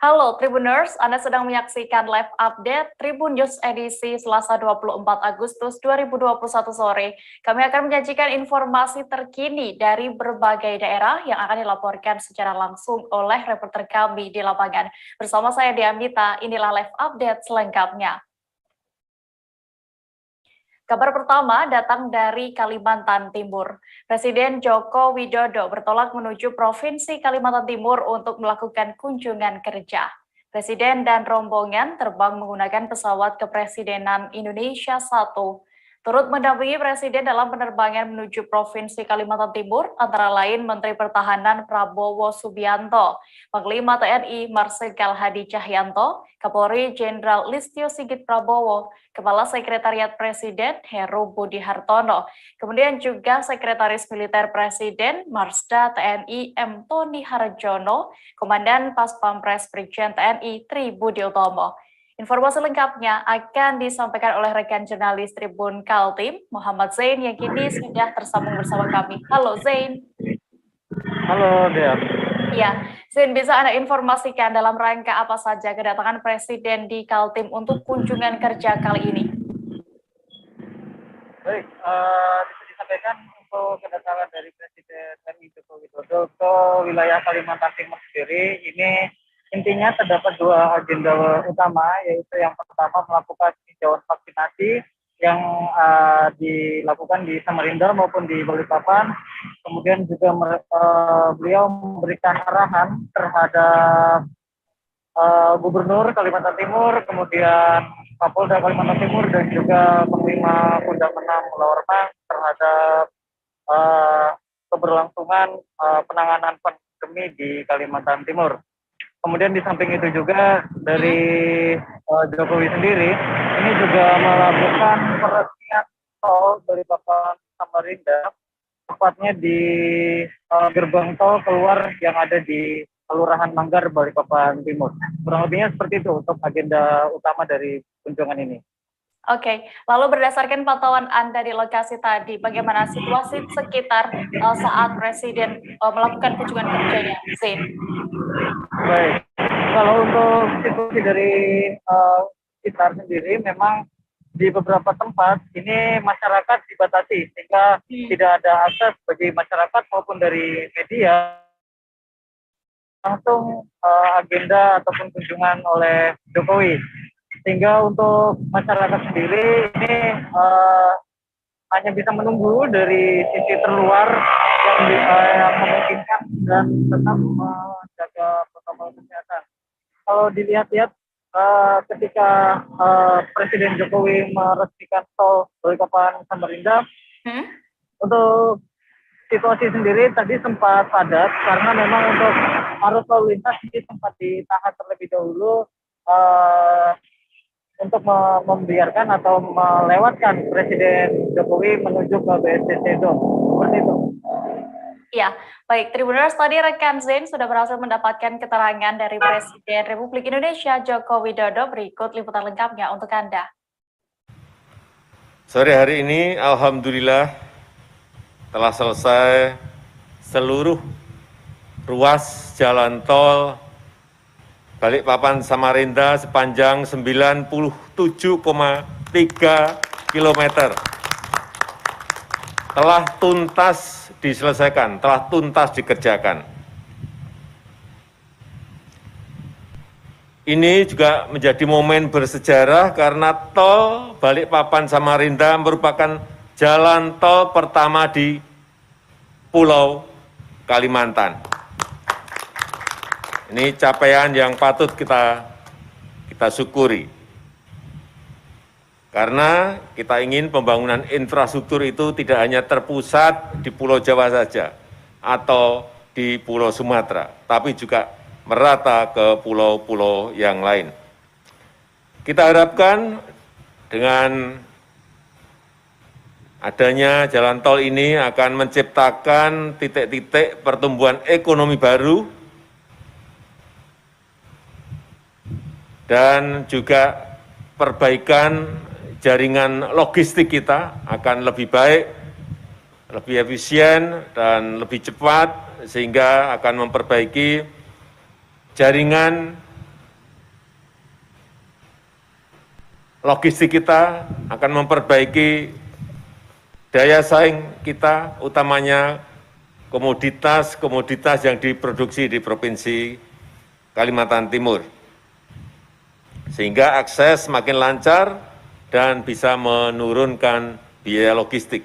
Halo Tribuners, Anda sedang menyaksikan live update Tribun News edisi Selasa 24 Agustus 2021 sore. Kami akan menyajikan informasi terkini dari berbagai daerah yang akan dilaporkan secara langsung oleh reporter kami di lapangan. Bersama saya Diamita, inilah live update selengkapnya. Kabar pertama datang dari Kalimantan Timur. Presiden Joko Widodo bertolak menuju Provinsi Kalimantan Timur untuk melakukan kunjungan kerja. Presiden dan rombongan terbang menggunakan pesawat kepresidenan Indonesia 1. Turut mendampingi Presiden dalam penerbangan menuju Provinsi Kalimantan Timur, antara lain Menteri Pertahanan Prabowo Subianto, Panglima TNI Marsikal Hadi Cahyanto, Kapolri Jenderal Listio Sigit Prabowo, Kepala Sekretariat Presiden Heru Budi Hartono, kemudian juga Sekretaris Militer Presiden Marsda TNI M. Tony Harjono, Komandan Pas Pampres Brigjen TNI Tri Budi Utomo. Informasi lengkapnya akan disampaikan oleh rekan jurnalis Tribun Kaltim, Muhammad Zain, yang kini sudah tersambung bersama kami. Halo Zain. Halo Dea. Ya, Zain, bisa Anda informasikan dalam rangka apa saja kedatangan Presiden di Kaltim untuk kunjungan kerja kali ini? Baik, bisa disampaikan untuk kedatangan dari Presiden RI Joko Widodo ke wilayah Kalimantan Timur sendiri, ini intinya terdapat dua agenda utama, yaitu yang pertama melakukan tinjauan vaksinasi yang dilakukan di Samarinda maupun di Balikpapan. Kemudian juga beliau memberikan arahan terhadap Gubernur Kalimantan Timur, kemudian Kapolda Kalimantan Timur, dan juga Panglima Kodam 6 Mulawarman terhadap keberlangsungan penanganan pandemi di Kalimantan Timur. Kemudian di samping itu juga dari Jokowi sendiri, ini juga melakukan peresmian tol Balikpapan Samarinda, tepatnya di gerbang tol keluar yang ada di Kelurahan Manggar, Balikpapan Timur. Kurang lebihnya seperti itu untuk agenda utama dari kunjungan ini. Oke, lalu berdasarkan pantauan Anda di lokasi tadi, bagaimana situasi sekitar saat Presiden melakukan kunjungan kerjanya, Zain? Baik, kalau untuk situasi dari sekitar sendiri, memang di beberapa tempat ini masyarakat dibatasi sehingga tidak ada akses bagi masyarakat maupun dari media langsung agenda ataupun kunjungan oleh Jokowi. Sehingga untuk masyarakat sendiri ini hanya bisa menunggu dari sisi terluar yang memungkinkan dan tetap menjaga protokol kesehatan. Kalau dilihat-lihat ketika Presiden Jokowi meresmikan tol Balikpapan Samarinda, untuk situasi sendiri tadi sempat padat karena memang untuk arus lalu lintas ini sempat ditahan terlebih dahulu untuk membiarkan atau melewatkan Presiden Jokowi menuju ke BSD Dome. Seperti itu. Ya, baik. Tribuners, tadi rekan Zain sudah berhasil mendapatkan keterangan dari Presiden Republik Indonesia Joko Widodo. Berikut liputan lengkapnya untuk Anda. Sore hari ini, alhamdulillah, telah selesai seluruh ruas jalan tol Balikpapan Samarinda sepanjang 97,3 km. Telah tuntas diselesaikan, telah tuntas dikerjakan. Ini juga menjadi momen bersejarah karena tol Balikpapan Samarinda merupakan jalan tol pertama di Pulau Kalimantan. Ini capaian yang patut kita syukuri. Karena kita ingin pembangunan infrastruktur itu tidak hanya terpusat di Pulau Jawa saja atau di Pulau Sumatera, tapi juga merata ke pulau-pulau yang lain. Kita harapkan dengan adanya jalan tol ini akan menciptakan titik-titik pertumbuhan ekonomi baru dan juga perbaikan jaringan logistik kita akan lebih baik, lebih efisien, dan lebih cepat, sehingga akan memperbaiki jaringan logistik kita, akan memperbaiki daya saing kita, utamanya komoditas-komoditas yang diproduksi di Provinsi Kalimantan Timur, sehingga akses semakin lancar dan bisa menurunkan biaya logistik.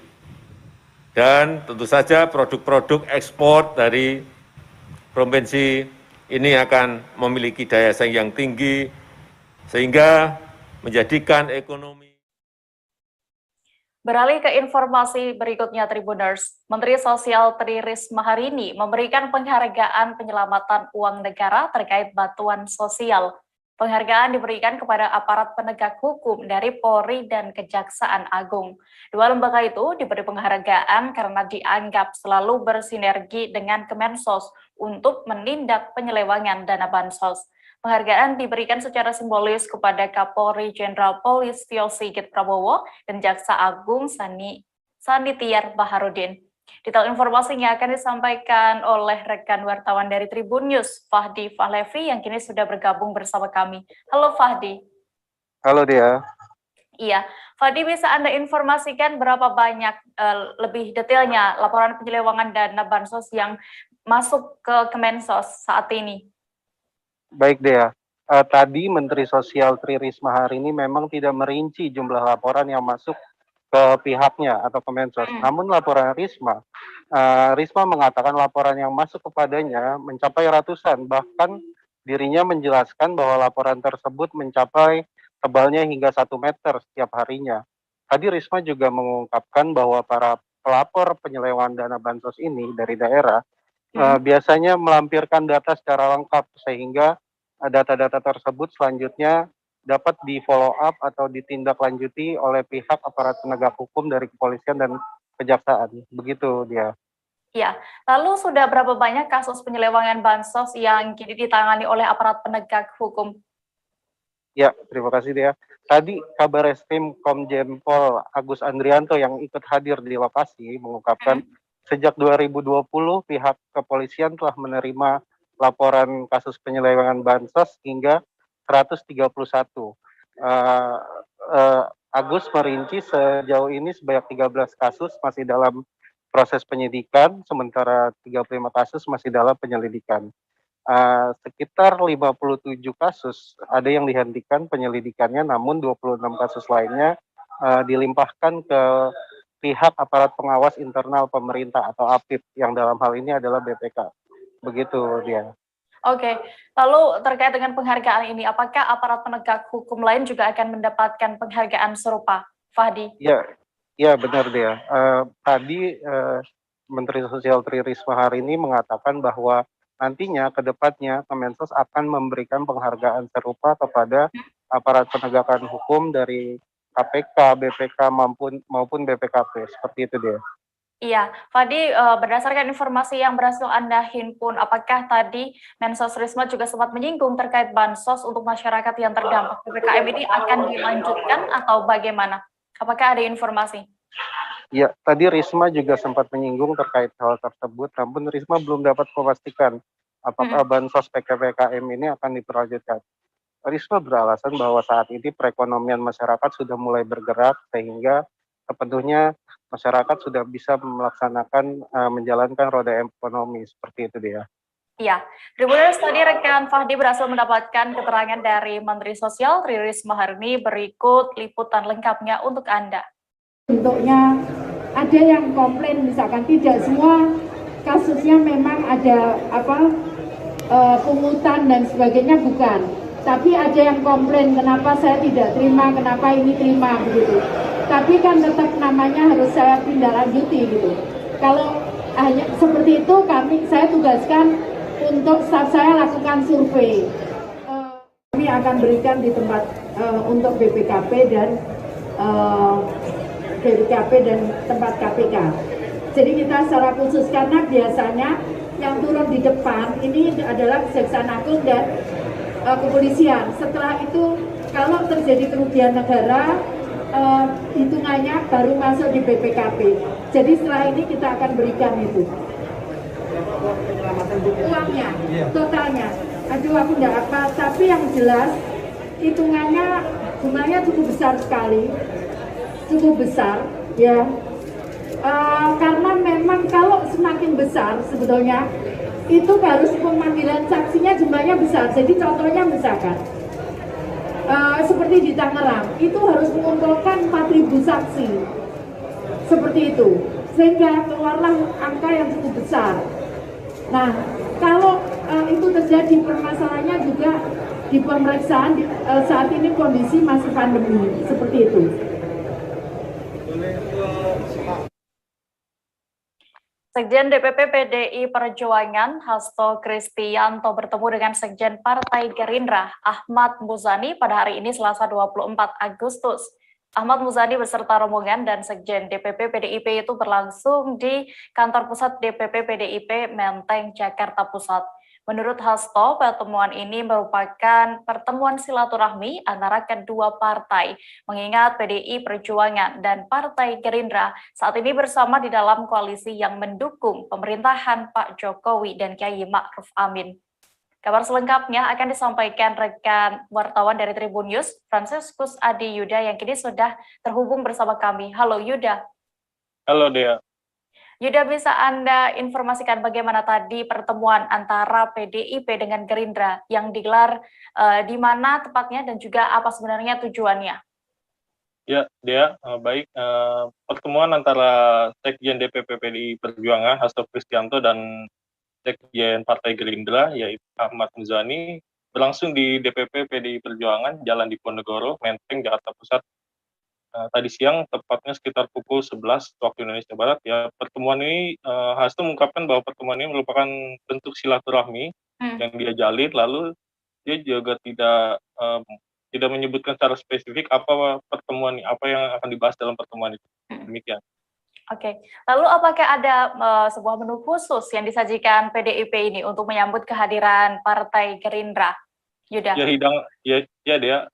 Dan tentu saja produk-produk ekspor dari provinsi ini akan memiliki daya saing yang tinggi, sehingga menjadikan ekonomi. Beralih ke informasi berikutnya, Tribuners. Menteri Sosial Tri Risma hari ini memberikan penghargaan penyelamatan uang negara terkait bantuan sosial. Penghargaan diberikan kepada aparat penegak hukum dari Polri dan Kejaksaan Agung. Dua lembaga itu diberi penghargaan karena dianggap selalu bersinergi dengan Kemensos untuk menindak penyelewengan dana bansos. Penghargaan diberikan secara simbolis kepada Kapolri Jenderal Polisi Sigit Prabowo dan Jaksa Agung Sanitiar Baharudin. Detail informasinya akan disampaikan oleh rekan wartawan dari Tribun News, Fahdi Fahlevi, yang kini sudah bergabung bersama kami. Halo Fahdi. Halo Dia. Iya, Fahdi, bisa Anda informasikan berapa banyak lebih detailnya laporan penyelewengan dana bansos yang masuk ke Kemensos saat ini? Baik Dea, tadi Menteri Sosial Tri Risma hari ini memang tidak merinci jumlah laporan yang masuk ke pihaknya atau Kemensos. Namun laporan Risma mengatakan laporan yang masuk kepadanya mencapai ratusan, bahkan dirinya menjelaskan bahwa laporan tersebut mencapai tebalnya hingga 1 meter setiap harinya. Tadi Risma juga mengungkapkan bahwa para pelapor penyelewengan dana bansos ini dari daerah biasanya melampirkan data secara lengkap, sehingga data-data tersebut selanjutnya dapat di-follow up atau ditindaklanjuti oleh pihak aparat penegak hukum dari kepolisian dan kejaksaan. Begitu Dia. Ya, lalu sudah berapa banyak kasus penyelewengan bansos yang kini ditangani oleh aparat penegak hukum? Ya, terima kasih Dia. Tadi Kabar Eskrim Komjen Pol Agus Andrianto yang ikut hadir di lokasi mengungkapkan sejak 2020 pihak kepolisian telah menerima laporan kasus penyelewengan bansos hingga 131. Agus merinci sejauh ini sebanyak 13 kasus masih dalam proses penyidikan, sementara 35 kasus masih dalam penyelidikan. Sekitar 57 kasus ada yang dihentikan penyelidikannya, namun 26 kasus lainnya dilimpahkan ke pihak aparat pengawas internal pemerintah atau APIP, yang dalam hal ini adalah BPK. Begitu Dia. Oke, lalu terkait dengan penghargaan ini, apakah aparat penegak hukum lain juga akan mendapatkan penghargaan serupa, Fahdi? Ya benar Dia. Tadi Menteri Sosial Tri Risma hari ini mengatakan bahwa nantinya ke depannya Kemensos akan memberikan penghargaan serupa kepada aparat penegakan hukum dari KPK, BPK maupun BPKP, seperti itu Dia. Iya, Fahdi, berdasarkan informasi yang berhasil Anda himpun, apakah tadi Mensos Risma juga sempat menyinggung terkait bansos untuk masyarakat yang terdampak PPKM ini akan dilanjutkan atau bagaimana? Apakah ada informasi? Ya, tadi Risma juga sempat menyinggung terkait hal tersebut, namun Risma belum dapat memastikan apakah bansos PPKM ini akan diperlanjutkan. Risma beralasan bahwa saat ini perekonomian masyarakat sudah mulai bergerak, sehingga sepenuhnya masyarakat sudah bisa melaksanakan menjalankan roda ekonomi, seperti itu Dia. Iya, Tribuners, tadi rekan Fahdi berhasil mendapatkan keterangan dari Menteri Sosial Tri Risma hari ini. Berikut liputan lengkapnya untuk Anda. Bentuknya ada yang komplain, misalkan tidak semua kasusnya memang ada pungutan dan sebagainya, bukan. Tapi ada yang komplain, kenapa saya tidak terima, kenapa ini terima, begitu. Tapi kan tetap namanya harus saya tindak lanjuti, gitu. Kalau hanya seperti itu, saya tugaskan untuk staff saya lakukan survei. Kami akan berikan di tempat untuk BPKP dan tempat KPK. Jadi kita secara khusus, karena biasanya yang turun di depan ini adalah Kejaksaan Agung dan kepolisian. Setelah itu kalau terjadi kerugian negara, hitungannya baru masuk di BPKP. Jadi setelah ini kita akan berikan itu uangnya, totalnya. Aduh, aku enggak apa, tapi yang jelas hitungannya jumlahnya cukup besar sekali, cukup besar ya. Karena memang kalau semakin besar sebetulnya itu harus pemanggilan saksinya jumlahnya besar. Jadi contohnya misalkan seperti di Tangerang itu harus mengumpulkan 4.000 saksi seperti itu, sehingga keluarlah angka yang cukup besar. Nah, kalau itu terjadi, permasalahannya juga di pemeriksaan saat ini kondisi masih pandemi seperti itu. Sekjen DPP PDI Perjuangan Hasto Kristianto bertemu dengan Sekjen Partai Gerindra Ahmad Muzani pada hari ini Selasa 24 Agustus. Ahmad Muzani beserta rombongan dan Sekjen DPP PDIP itu berlangsung di kantor pusat DPP PDIP Menteng, Jakarta Pusat. Menurut Hasto, pertemuan ini merupakan pertemuan silaturahmi antara kedua partai, mengingat PDI Perjuangan dan Partai Gerindra saat ini bersama di dalam koalisi yang mendukung pemerintahan Pak Jokowi dan Kiai Ma'ruf Amin. Kabar selengkapnya akan disampaikan rekan wartawan dari Tribun News, Fransiskus Adi Yuda, yang kini sudah terhubung bersama kami. Halo Yuda. Halo Dea. Yuda, bisa Anda informasikan bagaimana tadi pertemuan antara PDIP dengan Gerindra yang digelar di mana tepatnya dan juga apa sebenarnya tujuannya? Ya, Dea, baik. Pertemuan antara Sekjen DPP PDI Perjuangan Hasto Kristianto dan Sekjen Partai Gerindra yaitu Ahmad Muzani berlangsung di DPP PDI Perjuangan Jalan Diponegoro, Menteng, Jakarta Pusat. Tadi siang, tepatnya sekitar pukul 11 waktu Indonesia Barat, ya pertemuan ini Hasto mengungkapkan bahwa pertemuan ini merupakan bentuk silaturahmi yang dia jalin, lalu dia juga tidak menyebutkan secara spesifik apa pertemuan ini, apa yang akan dibahas dalam pertemuan itu. Demikian. Oke, lalu apakah ada sebuah menu khusus yang disajikan PDIP ini untuk menyambut kehadiran Partai Gerindra? Yuda. Ya,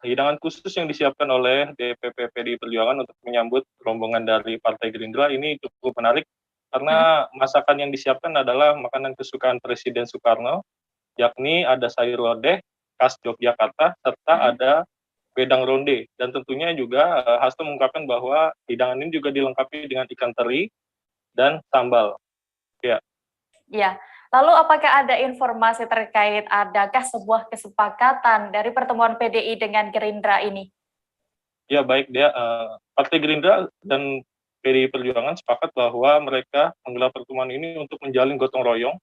hidangan khusus yang disiapkan oleh DPP PDI Perjuangan untuk menyambut rombongan dari Partai Gerindra ini cukup menarik karena masakan yang disiapkan adalah makanan kesukaan Presiden Soekarno, yakni ada sayur lodeh khas Yogyakarta serta ada wedang ronde, dan tentunya juga Hasto mengungkapkan bahwa hidangan ini juga dilengkapi dengan ikan teri dan sambal. Ya. Lalu apakah ada informasi terkait adakah sebuah kesepakatan dari pertemuan PDI dengan Gerindra ini? Ya, baik, dia Partai Gerindra dan PDI Perjuangan sepakat bahwa mereka menggelar pertemuan ini untuk menjalin gotong royong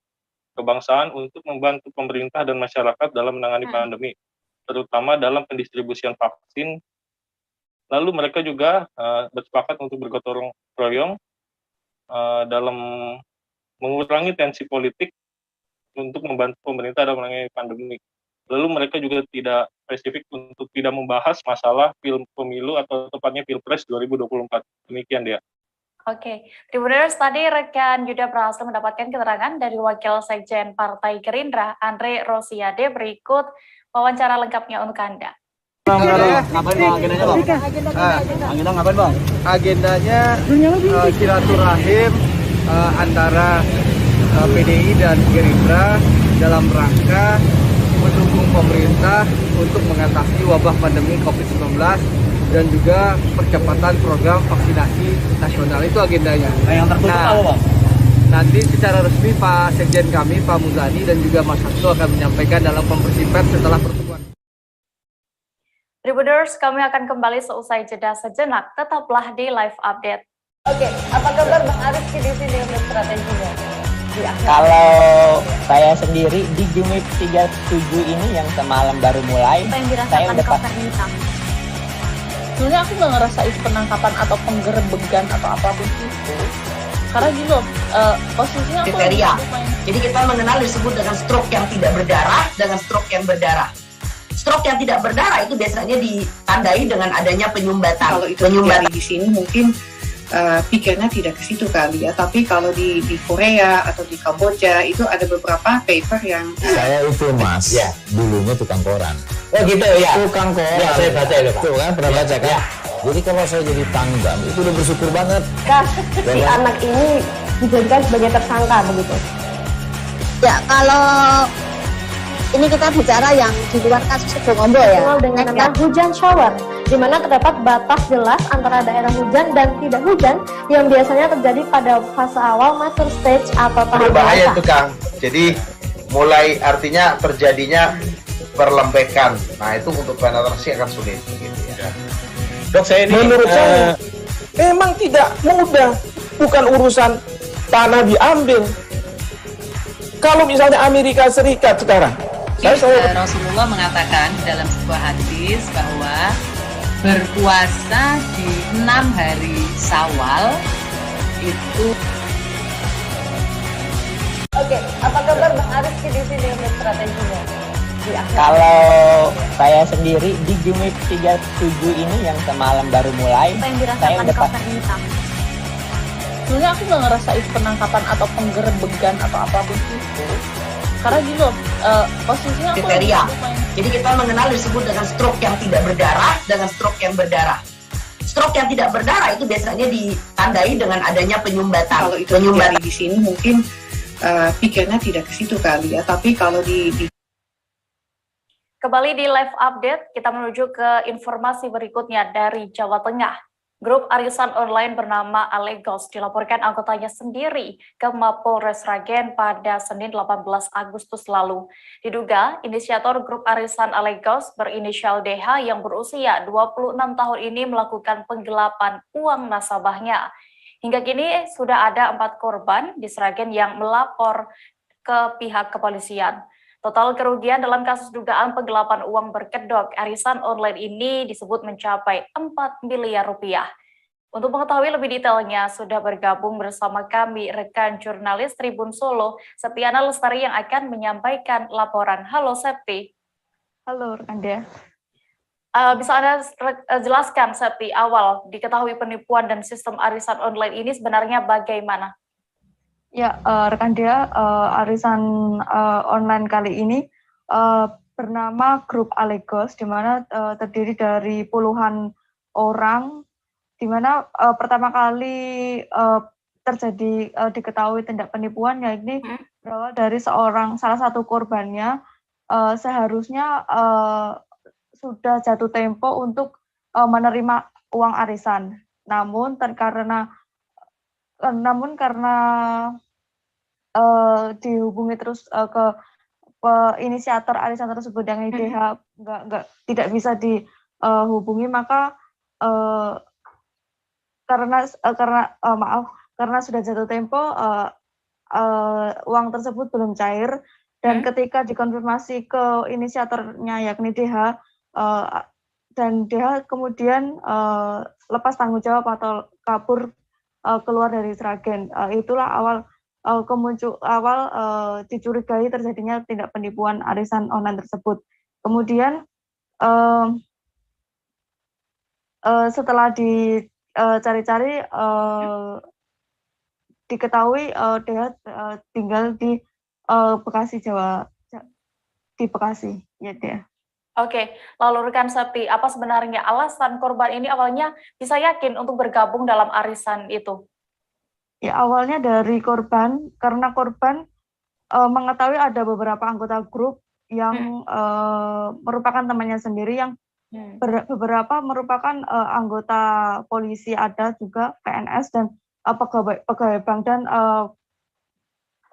kebangsaan untuk membantu pemerintah dan masyarakat dalam menangani pandemi, terutama dalam pendistribusian vaksin. Lalu mereka juga bersepakat untuk bergotong royong dalam mengurangi tensi politik untuk membantu pemerintah dalam menangani pandemi. Lalu mereka juga tidak spesifik untuk tidak membahas masalah pemilu atau tepatnya Pilpres 2024. Demikian dia. Oke, Tribuners, tadi rekan Yuda berhasil mendapatkan keterangan dari Wakil Sekjen Partai Gerindra, Andre Rosiade. Berikut wawancara lengkapnya untuk Anda. Ngapain bang agendanya bang? Agenda ngapain bang? Agendanya silaturahim antara PDI dan Gerindra dalam rangka mendukung pemerintah untuk mengatasi wabah pandemi COVID-19 dan juga percepatan program vaksinasi nasional. Itu agendanya. Nah, yang tertutup apa bang? Nanti secara resmi Pak Sekjen kami, Pak Muzani dan juga Mas Hasto akan menyampaikan dalam konferensi pers setelah pertemuan. Tribuners, kami akan kembali seusai jeda sejenak. Tetaplah di Live Update. Oke, apa kabar Bang Arif di sini untuk strateginya? Kalau saya sendiri di Jumip 37 ini yang semalam baru mulai, saya udah Sebenarnya aku nggak ngerasa itu penangkapan atau penggerebegan atau apapun itu. Karena gini loh, posisinya aku kriteria. Jadi kita mengenal disebut dengan stroke yang tidak berdarah dengan stroke yang berdarah. Stroke yang tidak berdarah itu biasanya ditandai dengan adanya penyumbatan. Kalau itu terjadi di sini mungkin pikirnya tidak ke situ kali ya, tapi kalau di Korea atau di Kamboja itu ada beberapa paper yang saya itu mas, ya dulunya tukang koran. Oh gitu ya, tukang koran. Ya, saya baca itu Pak. Tuh kan pernah baca kan? Ya. Jadi kalau saya jadi tanggam itu udah bersyukur banget. Si anak ini dijadikan sebagai tersangka begitu. Ya kalau ini kita bicara yang di luar kasus Bongombo ya. Dengan nama hujan shower. di mana terdapat batas jelas antara daerah hujan dan tidak hujan yang biasanya terjadi pada fase awal mature stage atau tahap berbahaya itu Kang. Jadi mulai artinya terjadinya perlembekan. Nah itu untuk penetrasi akan sulit. Gitu ya. Dok, saya ini menurut saya memang tidak mudah. Bukan urusan tanah diambil. Kalau misalnya Amerika Serikat sekarang, Rasulullah mengatakan dalam sebuah hadis bahwa berpuasa di 6 hari Syawal itu. Oke, apa kabar Bang Ariski di sini untuk strateginya? Kalau saya sendiri di Jumip 37 ini yang semalam baru mulai, saya udah sebenarnya aku nggak ngerasain penangkapan atau penggerebegan atau apapun itu. Karena gini loh, posisinya aku kriteria. Jadi kita mengenal disebut dengan stroke yang tidak berdarah dengan stroke yang berdarah. Stroke yang tidak berdarah itu biasanya ditandai dengan adanya penyumbatan. Kalau itu terjadi di sini mungkin pikirnya tidak ke situ kali ya. Tapi kalau Kembali di live update, kita menuju ke informasi berikutnya dari Jawa Tengah. Grup arisan online bernama Alegos dilaporkan anggotanya sendiri ke Mapolres Sragen pada Senin 18 Agustus lalu. Diduga, inisiator grup arisan Alegos berinisial DH yang berusia 26 tahun ini melakukan penggelapan uang nasabahnya. Hingga kini sudah ada 4 korban di Sragen yang melapor ke pihak kepolisian. Total kerugian dalam kasus dugaan penggelapan uang berkedok arisan online ini disebut mencapai 4 miliar rupiah. Untuk mengetahui lebih detailnya, sudah bergabung bersama kami rekan jurnalis Tribun Solo, Septiana Lestari yang akan menyampaikan laporan. Halo Septi. Halo rekan Dea. Bisa Anda jelaskan Septi, awal diketahui penipuan dan sistem arisan online ini sebenarnya bagaimana? Ya, rekan Dea, arisan online kali ini bernama Grup Alegos, di mana terdiri dari puluhan orang, di mana pertama kali terjadi diketahui tindak penipuan, yakni berawal dari salah satu korbannya seharusnya sudah jatuh tempo untuk menerima uang arisan, namun karena dihubungi terus ke inisiator arisan tersebut yang IDH tidak bisa dihubungi, maka karena sudah jatuh tempo uang tersebut belum cair, dan ketika dikonfirmasi ke inisiatornya yakni DH, dan DH kemudian lepas tanggung jawab atau kabur keluar dari Sragen. Itulah awal dicurigai terjadinya tindak penipuan arisan online tersebut. Kemudian setelah dicari-cari diketahui DH tinggal di Bekasi, di Bekasi, ya dia. Oke, lalu rekan Septi, apa sebenarnya alasan korban ini awalnya bisa yakin untuk bergabung dalam arisan itu? Ya, awalnya dari korban, karena korban mengetahui ada beberapa anggota grup yang merupakan temannya sendiri, yang beberapa merupakan anggota polisi, ada juga PNS dan pegawai bank, dan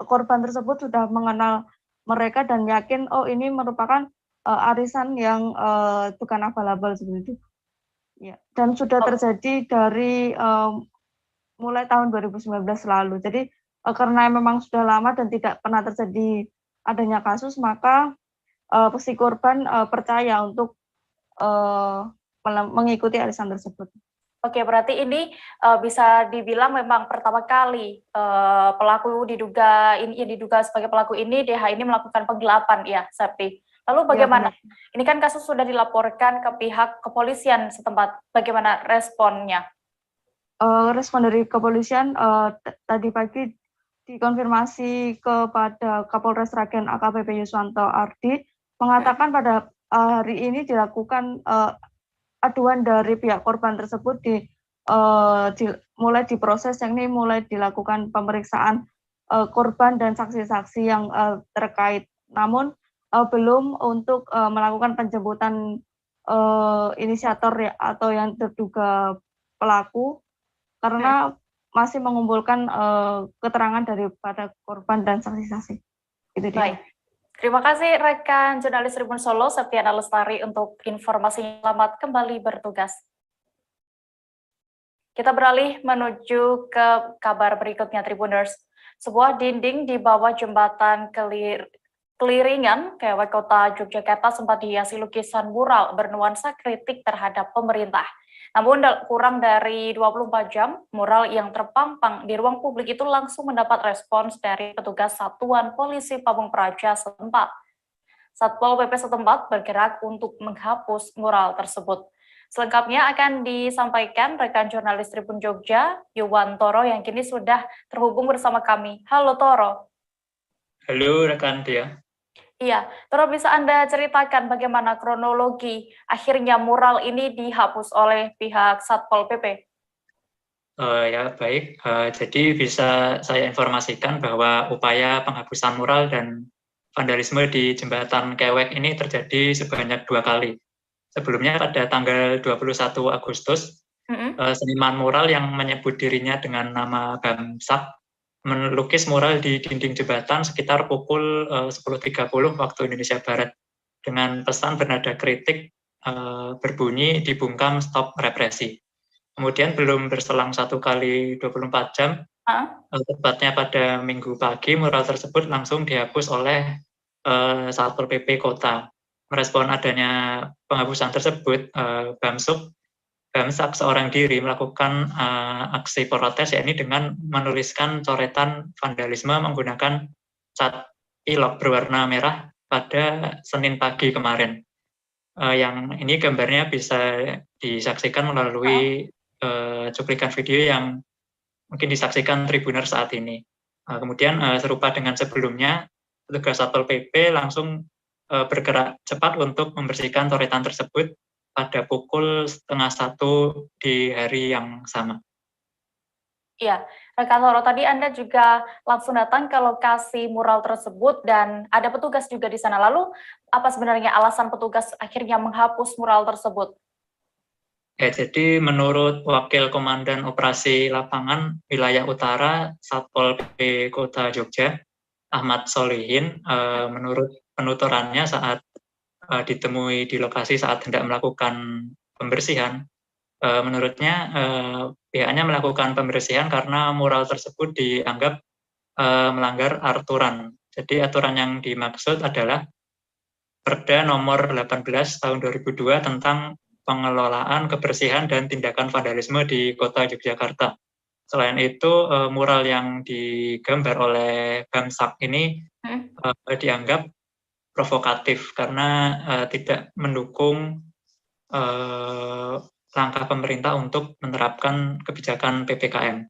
korban tersebut sudah mengenal mereka dan yakin ini merupakan arisan yang bukan abal-abal seperti itu. Ya, dan sudah terjadi dari mulai tahun 2019 lalu. Jadi karena memang sudah lama dan tidak pernah terjadi adanya kasus, maka si korban percaya untuk mengikuti arisan tersebut. Oke, berarti ini bisa dibilang memang pertama kali pelaku yang diduga sebagai pelaku ini, DH ini melakukan penggelapan, ya, Septi. Lalu bagaimana? Ya, ini kan kasus sudah dilaporkan ke pihak kepolisian setempat. Bagaimana responnya? Respon dari kepolisian tadi pagi dikonfirmasi kepada Kapolres Sragen AKBP Yuswanto Ardi, mengatakan pada hari ini dilakukan aduan dari pihak korban tersebut mulai diproses, yakni mulai dilakukan pemeriksaan korban dan saksi-saksi yang terkait. Namun belum untuk melakukan penjemputan inisiator ya, atau yang terduga pelaku, karena masih mengumpulkan keterangan daripada korban dan saksi-saksi. Itu dia. Baik. Terima kasih rekan jurnalis Tribun Solo, Septiana Lestari, untuk informasi. Selamat kembali bertugas. Kita beralih menuju ke kabar berikutnya, Tribuners. Sebuah dinding di bawah jembatan Keliringan, Kewek Kota Yogyakarta sempat dihiasi lukisan mural bernuansa kritik terhadap pemerintah. Namun kurang dari 24 jam, mural yang terpampang di ruang publik itu langsung mendapat respons dari petugas Satuan Polisi Pamung Praja setempat. Satpol PP setempat bergerak untuk menghapus mural tersebut. Selengkapnya akan disampaikan rekan jurnalis Tribun Jogja, Yuwan Toro, yang kini sudah terhubung bersama kami. Halo Toro. Halo rekan Tia. Iya, Toro, bisa Anda ceritakan bagaimana kronologi akhirnya mural ini dihapus oleh pihak Satpol PP? Ya baik, jadi bisa saya informasikan bahwa upaya penghapusan mural dan vandalisme di Jembatan Kewek ini terjadi sebanyak 2 kali. Sebelumnya pada tanggal 21 Agustus, seniman mural yang menyebut dirinya dengan nama Bamsak melukis mural di dinding jembatan sekitar pukul 10.30 waktu Indonesia Barat dengan pesan bernada kritik berbunyi dibungkam stop represi. Kemudian belum berselang 1 kali 24 jam, tepatnya pada Minggu pagi, mural tersebut langsung dihapus oleh Satpol PP Kota. Merespon adanya penghapusan tersebut, Bamsak seorang diri melakukan aksi protes, yakni dengan menuliskan coretan vandalisme menggunakan cat pilok berwarna merah pada Senin pagi kemarin. Yang ini gambarnya bisa disaksikan melalui cuplikan video yang mungkin disaksikan Tribuner saat ini. Kemudian serupa dengan sebelumnya, petugas Satpol PP langsung bergerak cepat untuk membersihkan coretan tersebut pada pukul 12:30 di hari yang sama. Iya, rekan Toro, tadi Anda juga langsung datang ke lokasi mural tersebut dan ada petugas juga di sana. Lalu, apa sebenarnya alasan petugas akhirnya menghapus mural tersebut? Ya, jadi menurut Wakil Komandan Operasi Lapangan Wilayah Utara Satpol PP Kota Jogja, Ahmad Solihin, menurut penuturannya saat ditemui di lokasi saat hendak melakukan pembersihan, menurutnya pihaknya melakukan pembersihan karena mural tersebut dianggap melanggar aturan. Jadi aturan yang dimaksud adalah Perda nomor 18 tahun 2002 tentang pengelolaan kebersihan dan tindakan vandalisme di Kota Yogyakarta. Selain itu, mural yang digambar oleh Bamsak ini dianggap provokatif karena tidak mendukung langkah pemerintah untuk menerapkan kebijakan PPKM.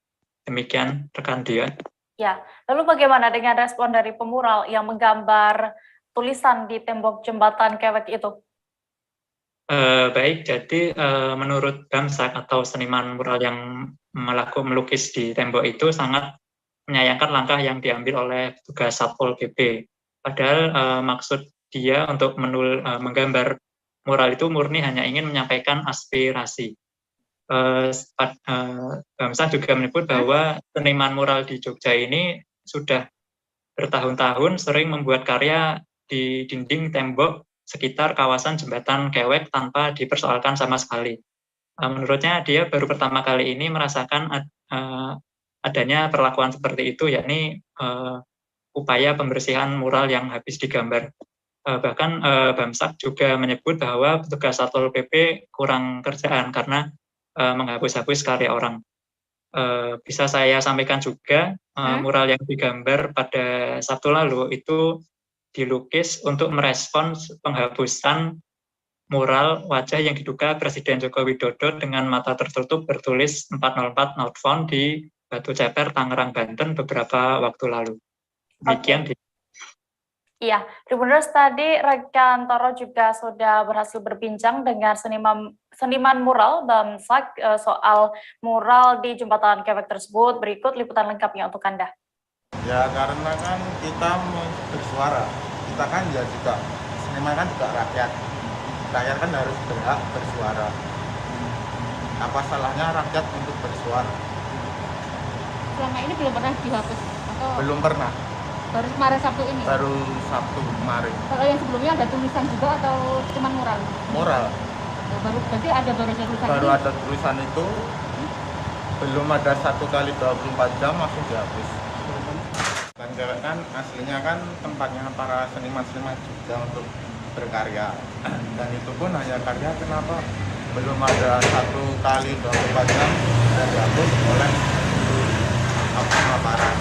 Demikian rekan Dia. Ya, lalu bagaimana dengan respon dari pemural yang menggambar tulisan di tembok jembatan Kewek itu? Baik, jadi menurut Bamsak atau seniman mural yang melukis di tembok itu sangat menyayangkan langkah yang diambil oleh petugas Satpol PP. Padahal maksud dia untuk menggambar mural itu murni hanya ingin menyampaikan aspirasi. Bamsak juga menyebut bahwa seniman mural di Jogja ini sudah bertahun-tahun sering membuat karya di dinding tembok sekitar kawasan Jembatan Kewek tanpa dipersoalkan sama sekali. Menurutnya dia baru pertama kali ini merasakan adanya perlakuan seperti itu, yakni upaya pembersihan mural yang habis digambar. Bahkan Bamsak juga menyebut bahwa petugas Satpol PP kurang kerjaan karena menghapus-hapus karya orang. Bisa saya sampaikan juga, mural yang digambar pada Sabtu lalu itu dilukis untuk merespons penghapusan mural wajah yang diduga Presiden Joko Widodo dengan mata tertutup bertulis 404 not found di Batu Ceper, Tangerang, Banten beberapa waktu lalu. Demikian. Iya, Tribuners, tadi rekan Toro juga sudah berhasil berbincang dengan seniman mural Bamsak soal mural di Jembatan Kewek tersebut. Berikut liputan lengkapnya untuk Anda. Ya, karena kan kita bersuara, kita kan ya juga, seniman kan juga rakyat. rakyat kan harus berhak bersuara. Apa salahnya rakyat untuk bersuara? Selama ini belum pernah dihapus atau Belum pernah. baru kemarin Sabtu ini? Baru Sabtu kemarin. Kalau yang sebelumnya ada tulisan juga atau cuma mural? Moral. Baru berarti ada tulisan Baru ini? ada tulisan itu. Belum ada 1 kali 24 jam langsung dihapus. Kan aslinya kan tempatnya para seniman-seniman juga untuk berkarya. Dan itu pun hanya karya, kenapa belum ada 1 kali 24 jam sudah dihapus oleh aparat.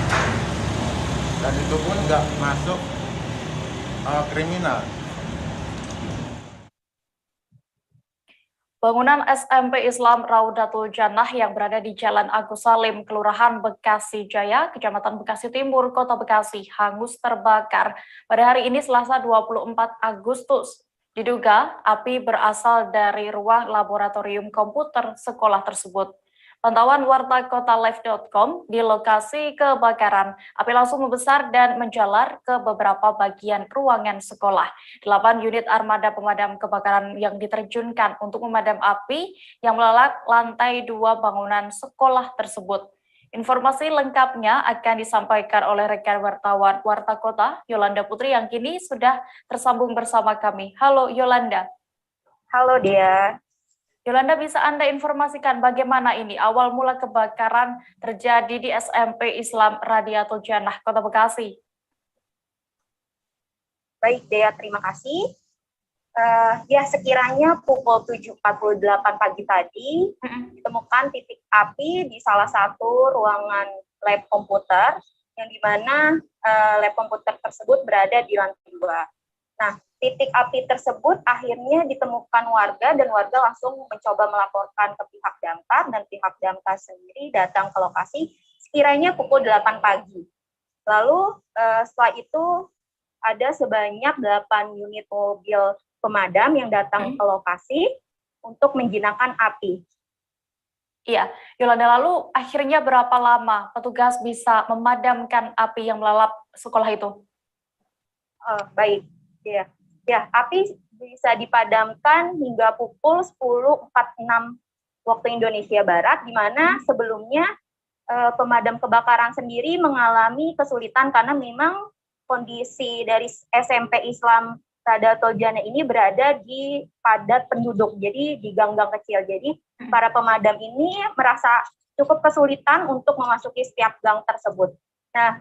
Dan itu pun nggak masuk kriminal. Bangunan SMP Islam Raudatul Jannah yang berada di Jalan Agus Salim, Kelurahan Bekasi Jaya, Kecamatan Bekasi Timur, Kota Bekasi, hangus terbakar pada hari ini Selasa 24 Agustus. Diduga api berasal dari ruang laboratorium komputer sekolah tersebut. Pantauan wartakotalive.com di lokasi kebakaran, api langsung membesar dan menjalar ke beberapa bagian ruangan sekolah. 8 unit armada pemadam kebakaran yang diterjunkan untuk memadam api yang melalap lantai 2 bangunan sekolah tersebut. Informasi lengkapnya akan disampaikan oleh rekan wartawan Warta Kota, Yolanda Putri, yang kini sudah tersambung bersama kami. Halo Yolanda. Halo Dea. Yolanda, bisa Anda informasikan bagaimana ini awal mula kebakaran terjadi di SMP Islam Radiatul Jannah, Kota Bekasi? Baik Dea, terima kasih. Ya, sekiranya pukul 7.48 pagi tadi ditemukan titik api di salah satu ruangan lab komputer, yang dimana lab komputer tersebut berada di lantai 2. Nah, titik api tersebut akhirnya ditemukan warga dan warga langsung mencoba melaporkan ke pihak damkar, dan pihak damkar sendiri datang ke lokasi sekiranya pukul 8 pagi. Lalu setelah itu ada sebanyak 8 unit mobil pemadam yang datang ke lokasi untuk menjinakkan api. Iya, Yolanda, lalu akhirnya berapa lama petugas bisa memadamkan api yang melalap sekolah itu? Baik. Ya, api bisa dipadamkan hingga pukul 10.46 waktu Indonesia Barat, di mana sebelumnya pemadam kebakaran sendiri mengalami kesulitan karena memang kondisi dari SMP Islam Radiatul Jannah ini berada di padat penduduk, jadi di gang-gang kecil. Jadi para pemadam ini merasa cukup kesulitan untuk memasuki setiap gang tersebut. Nah,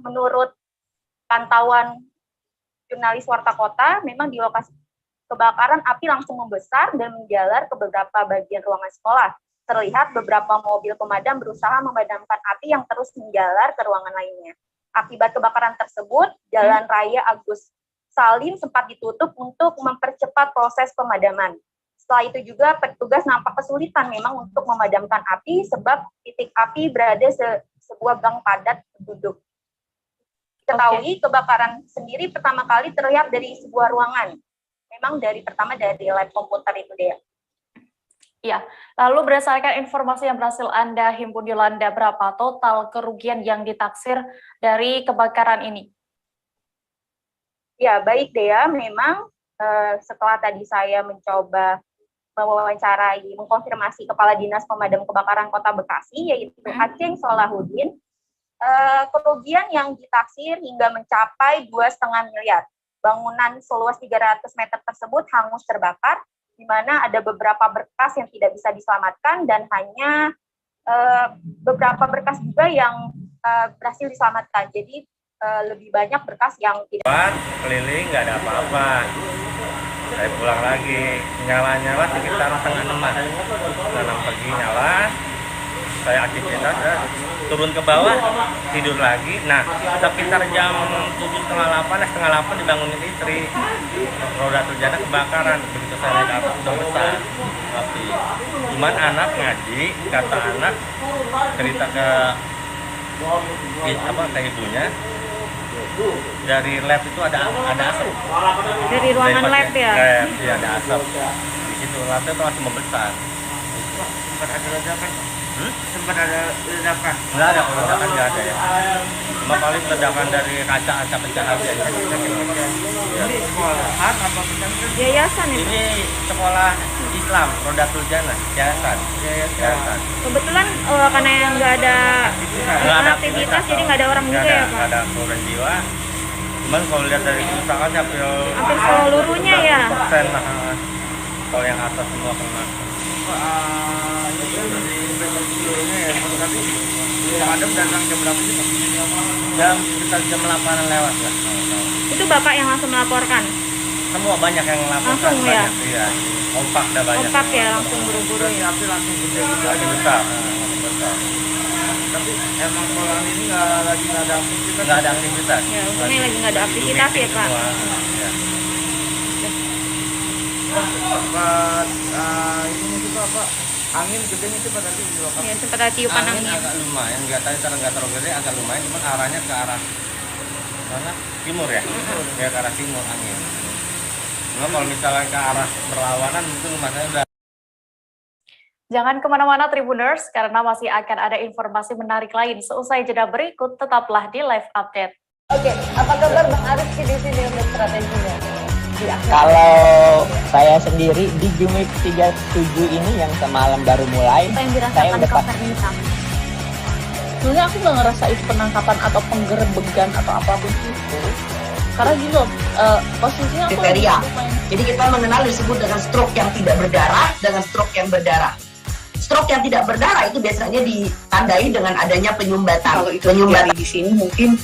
menurut pantauan jurnalis Warta Kota, memang di lokasi kebakaran api langsung membesar dan menjalar ke beberapa bagian ruangan sekolah. Terlihat beberapa mobil pemadam berusaha memadamkan api yang terus menjalar ke ruangan lainnya. Akibat kebakaran tersebut, Jalan Raya Agus Salim sempat ditutup untuk mempercepat proses pemadaman. Setelah itu juga petugas nampak kesulitan memang untuk memadamkan api sebab titik api berada sebuah gang padat penduduk. Ketahui kebakaran sendiri pertama kali terlihat dari sebuah ruangan. Memang pertama dari lab komputer itu, Dea. Ya, lalu berdasarkan informasi yang berhasil Anda himpun, Yolanda, berapa total kerugian yang ditaksir dari kebakaran ini? Ya, baik Dea, memang setelah tadi saya mencoba mewawancarai, mengkonfirmasi Kepala Dinas Pemadam Kebakaran Kota Bekasi, yaitu Aceng Solahuddin, kerugian yang ditaksir hingga mencapai 2,5 miliar. Bangunan seluas 300 meter tersebut hangus terbakar, di mana ada beberapa berkas yang tidak bisa diselamatkan dan hanya beberapa berkas juga yang berhasil diselamatkan. Jadi lebih banyak berkas yang tidak. Keliling nggak ada apa-apa. Saya pulang lagi, nyala-nyala sekitar setengah 6 pagi nyala. Saya aktivitas, turun ke bawah, tidur lagi. Nah, sekitar jam 7.30, dibangunin istri. Raudatul Jannah kebakaran. Begitu saya lihat api udah besar api. Cuman anak ngaji, kata anak cerita ke ibunya, dari lab itu ada asap. Dari ruangan lab ya? Lab, ya ada asap. Di situ labnya itu langsung membesar. Bukan ada ledakan. Sempat ada ledakan? Nggak ada, ledakan nggak ada ya. Cuma paling ledakan dari kaca pecah aja. Ini sekolahan apa pesantren? Yayasan ya? Ini sekolah Islam, Rodatul Jannah, yayasan. Kebetulan karena yang nggak ada aktivitas, jadi nggak ada orang juga ya Pak? Nggak ada korban jiwa. Cuman kalau lihat dari kerusakan hampir seluruhnya ya. % lah. Kalau yang atas semua kena. Pemadam datang jam berapa sih? Sekitar jam 8-an lewat ya. Itu Bapak yang langsung melaporkan? Semua banyak yang melaporkan. Langsung ya? Iya. Kompak dah banyak. Kompak ya, langsung buru-buru ya. Api langsung gede gitu. Lagi besar. Tapi emang kolam ini lagi nggak ada aktivitas. Nggak ada aktivitas. Ya, untungnya lagi nggak ada aktivitas ya Pak. Ya. Pas ini juga Pak, angin gedenya cepat tadi di lokasi. Ya, sempat ada tiupan angin. Agak lumayan, nggak terlalu gede, agak lumayan, cuman arahnya ke arah mana? Timur ya? Ya ke arah timur angin. Cuma kalau misalnya ke arah berlawanan mungkin rumahnya udah. Jangan kemana-mana Tribuners, karena masih akan ada informasi menarik lain. Seusai jeda berikut, tetaplah di live update. Oke, apa kabar Bang Aris di sini untuk strateginya? Kalau saya sendiri di Jumip 37 ini yang semalam baru mulai, saya udah sebenarnya aku nggak ngerasa itu penangkapan atau penggerebegan atau apapun itu. Karena gini loh, posisinya aku kriteria. Jadi kita mengenal disebut dengan stroke yang tidak berdarah dengan stroke yang berdarah. Stroke yang tidak berdarah itu biasanya ditandai dengan adanya penyumbatan. Kalau itu terjadi di sini mungkin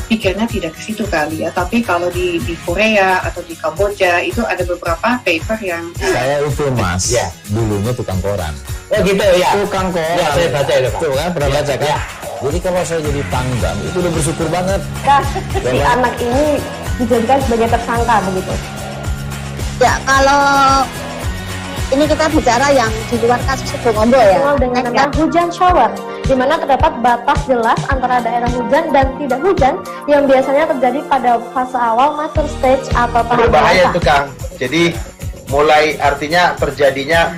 pikirnya tidak ke situ kali ya, tapi kalau di Korea atau di Kamboja itu ada beberapa paper yang saya itu Mas, ya dulunya tukang koran. Oh gitu ya. Tukang koran. Ya, saya baca itu Pak. Tuh kan pernah baca kan? Ya. Jadi kalau saya jadi tanggam itu udah bersyukur banget. Kasus si anak ini dijadikan sebagai tersangka begitu. Ya kalau ini kita bicara yang di luar kasus Bongombo ya. Dengan nama hujan shower, di mana terdapat batas jelas antara daerah hujan dan tidak hujan yang biasanya terjadi pada fase awal mature stage atau tahap berbahaya itu Kang. Jadi mulai artinya terjadinya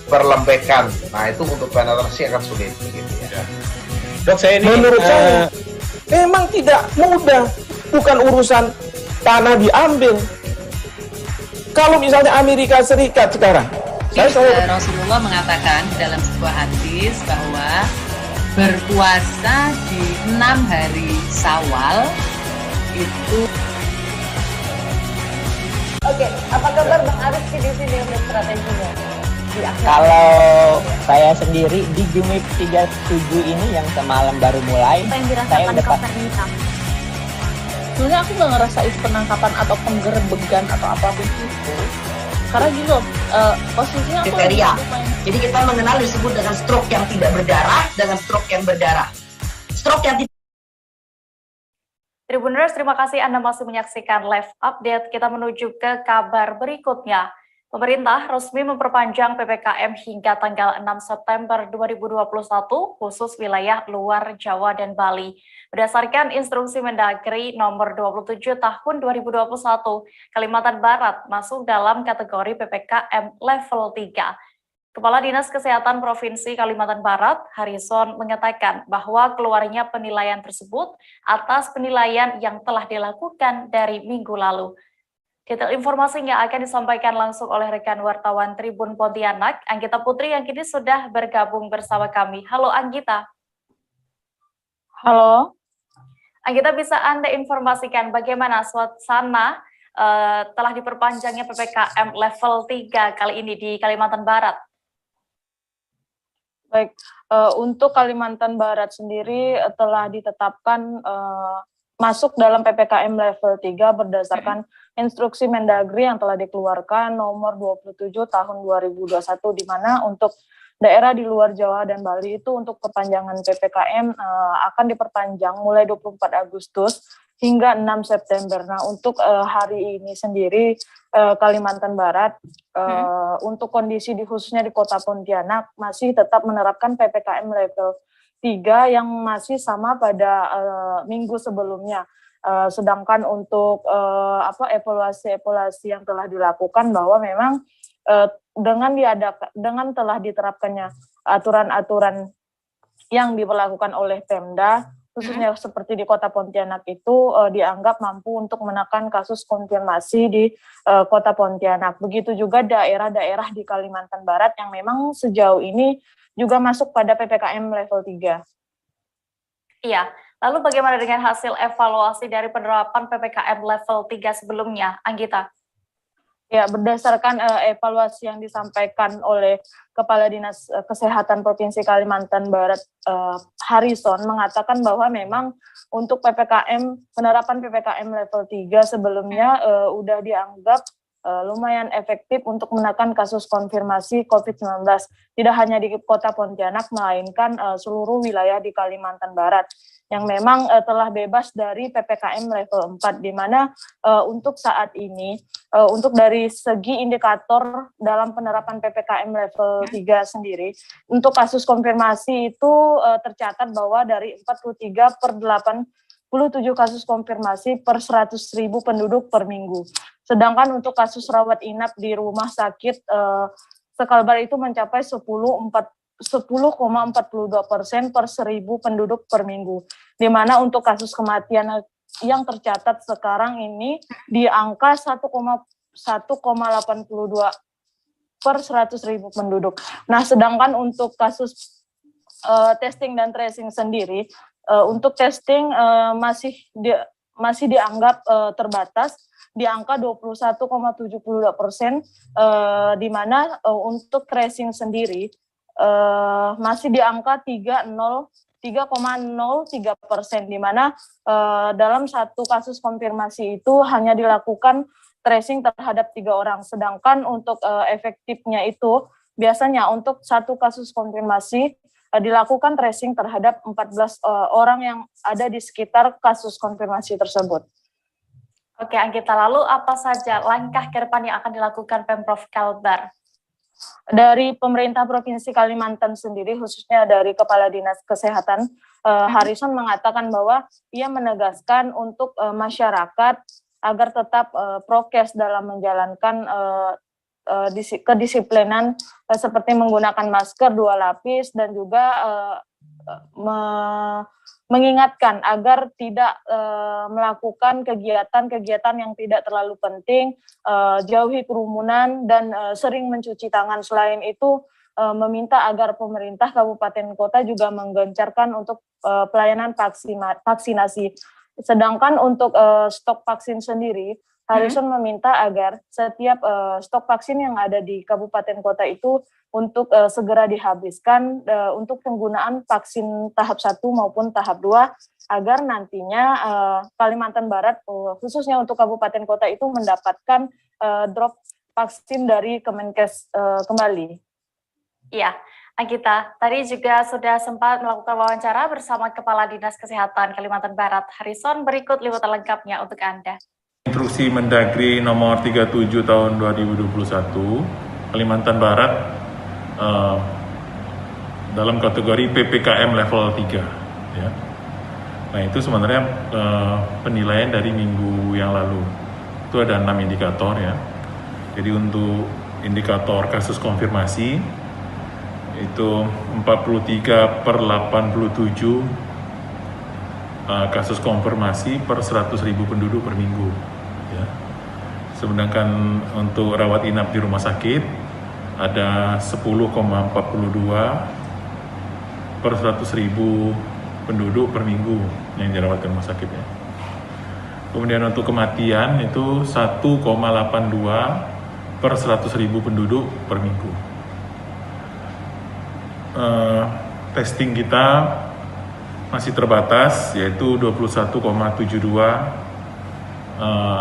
perlembekan. Nah itu untuk penetrasi akan sulit. Begitu, ya. Dok, saya ini menurut saya memang tidak mudah, bukan urusan tanah diambil. Kalau misalnya Amerika Serikat sekarang, Rasulullah mengatakan dalam sebuah hadis bahwa berpuasa di 6 hari Syawal itu. Oke, apa kabar Bang Aris di sini untuk strateginya? Kalau saya sendiri di Jumip 37 ini yang semalam baru mulai, saya udah sebenarnya aku nggak ngerasa itu penangkapan atau penggerebegan atau apapun itu. Karena gini loh, posisinya kriteria. Jadi kita mengenal disebut dengan stroke yang tidak berdarah dengan stroke yang berdarah. Stroke yang tidak. Tribuners, terima kasih Anda masih menyaksikan live update. Kita menuju ke kabar berikutnya. Pemerintah resmi memperpanjang PPKM hingga tanggal 6 September 2021 khusus wilayah luar Jawa dan Bali. Berdasarkan instruksi Mendagri nomor 27 tahun 2021, Kalimantan Barat masuk dalam kategori PPKM level 3. Kepala Dinas Kesehatan Provinsi Kalimantan Barat, Harrison, mengatakan bahwa keluarnya penilaian tersebut atas penilaian yang telah dilakukan dari minggu lalu. Detail informasinya akan disampaikan langsung oleh rekan wartawan Tribun Pontianak, Anggita Putri yang kini sudah bergabung bersama kami. Halo Anggita. Halo. Anggita, bisa Anda informasikan bagaimana suasana telah diperpanjangnya PPKM level 3 kali ini di Kalimantan Barat? Baik, untuk Kalimantan Barat sendiri telah ditetapkan masuk dalam PPKM level 3 berdasarkan instruksi Mendagri yang telah dikeluarkan nomor 27 tahun 2021, di mana untuk daerah di luar Jawa dan Bali itu untuk perpanjangan PPKM akan diperpanjang mulai 24 Agustus hingga 6 September. Nah, untuk hari ini sendiri Kalimantan Barat untuk kondisi khususnya di Kota Pontianak masih tetap menerapkan PPKM level 3 yang masih sama pada minggu sebelumnya. Sedangkan untuk evaluasi yang telah dilakukan bahwa memang dengan telah diterapkannya aturan-aturan yang diberlakukan oleh Pemda, khususnya seperti di Kota Pontianak itu dianggap mampu untuk menekan kasus konfirmasi di Kota Pontianak. Begitu juga daerah-daerah di Kalimantan Barat yang memang sejauh ini juga masuk pada PPKM level 3. Iya, lalu bagaimana dengan hasil evaluasi dari penerapan PPKM level 3 sebelumnya, Anggita? Ya, berdasarkan evaluasi yang disampaikan oleh Kepala Dinas Kesehatan Provinsi Kalimantan Barat, Harrison, mengatakan bahwa memang untuk penerapan PPKM level 3 sebelumnya udah dianggap lumayan efektif untuk menekan kasus konfirmasi COVID-19. Tidak hanya di Kota Pontianak, melainkan seluruh wilayah di Kalimantan Barat yang memang telah bebas dari PPKM level 4, di mana untuk saat ini, untuk dari segi indikator dalam penerapan PPKM level 3 sendiri, untuk kasus konfirmasi itu tercatat bahwa dari 43 per 87 kasus konfirmasi per 100.000 penduduk per minggu. Sedangkan untuk kasus rawat inap di rumah sakit Sekalbar itu mencapai 10,42% per 1.000 penduduk per minggu. Di mana untuk kasus kematian yang tercatat sekarang ini di angka 1,82 per 100.000 penduduk. Nah, sedangkan untuk kasus testing dan tracing sendiri, untuk testing masih dianggap terbatas di angka 21,72%, di mana untuk tracing sendiri masih di angka 3,03%, di mana dalam satu kasus konfirmasi itu hanya dilakukan tracing terhadap 3 orang, sedangkan untuk efektifnya itu biasanya untuk satu kasus konfirmasi dilakukan tracing terhadap 14 orang yang ada di sekitar kasus konfirmasi tersebut. Oke, Anggita, lalu apa saja langkah ke depan yang akan dilakukan Pemprov Kalbar? Dari pemerintah Provinsi Kalimantan sendiri, khususnya dari Kepala Dinas Kesehatan, Harrison mengatakan bahwa ia menegaskan untuk masyarakat agar tetap prokes dalam menjalankan kedisiplinan seperti menggunakan masker 2 lapis dan juga mengingatkan agar tidak melakukan kegiatan-kegiatan yang tidak terlalu penting, jauhi kerumunan dan sering mencuci tangan. Selain itu meminta agar pemerintah kabupaten kota juga menggencarkan untuk pelayanan vaksinasi. Sedangkan untuk stok vaksin sendiri, Harrison meminta agar setiap stok vaksin yang ada di kabupaten kota itu untuk segera dihabiskan untuk penggunaan vaksin tahap 1 maupun tahap 2, agar nantinya Kalimantan Barat, khususnya untuk kabupaten kota itu mendapatkan drop vaksin dari Kemenkes kembali. Iya, Anggita, tadi juga sudah sempat melakukan wawancara bersama Kepala Dinas Kesehatan Kalimantan Barat, Harrison. Berikut liputan lengkapnya untuk Anda. Instruksi Mendagri nomor 37 tahun 2021, Kalimantan Barat dalam kategori PPKM level 3. Ya. Nah, itu sebenarnya penilaian dari minggu yang lalu. Itu ada 6 indikator ya. Jadi untuk indikator kasus konfirmasi itu 43 per 87 kasus konfirmasi per 100.000 penduduk per minggu. Ya. Sedangkan untuk rawat inap di rumah sakit ada 10,42 per 100.000 penduduk per minggu yang dirawat di rumah sakit. Ya. Kemudian untuk kematian itu 1,82 per 100.000 penduduk per minggu. Testing kita masih terbatas, yaitu 21,72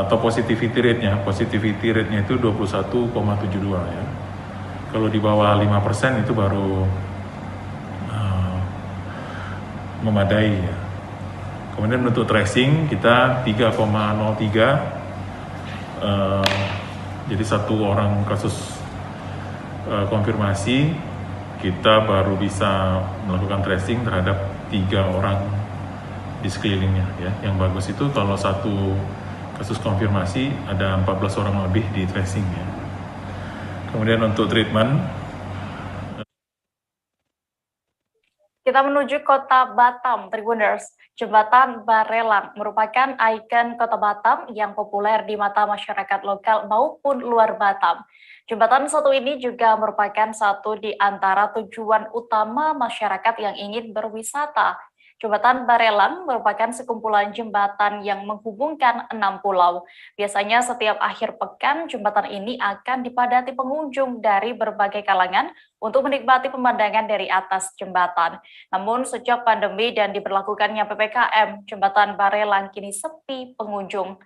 atau positivity rate-nya. Positivity rate-nya itu 21,72 ya. Kalau di bawah 5% itu baru memadai ya. Kemudian untuk tracing kita 3,03, jadi 1 orang kasus konfirmasi kita baru bisa melakukan tracing terhadap 3 orang di sekelilingnya ya. Yang bagus itu kalau 1 kasus konfirmasi ada 14 orang lebih di tracing ya. Kemudian untuk treatment Kita menuju Kota Batam, Tribuners. Jembatan Barelang merupakan ikon Kota Batam yang populer di mata masyarakat lokal maupun luar Batam. Jembatan satu ini juga merupakan satu di antara tujuan utama masyarakat yang ingin berwisata. Jembatan Barelang merupakan sekumpulan jembatan yang menghubungkan 6 pulau. Biasanya setiap akhir pekan, jembatan ini akan dipadati pengunjung dari berbagai kalangan untuk menikmati pemandangan dari atas jembatan. Namun sejak pandemi dan diberlakukannya PPKM, jembatan Barelang kini sepi pengunjung.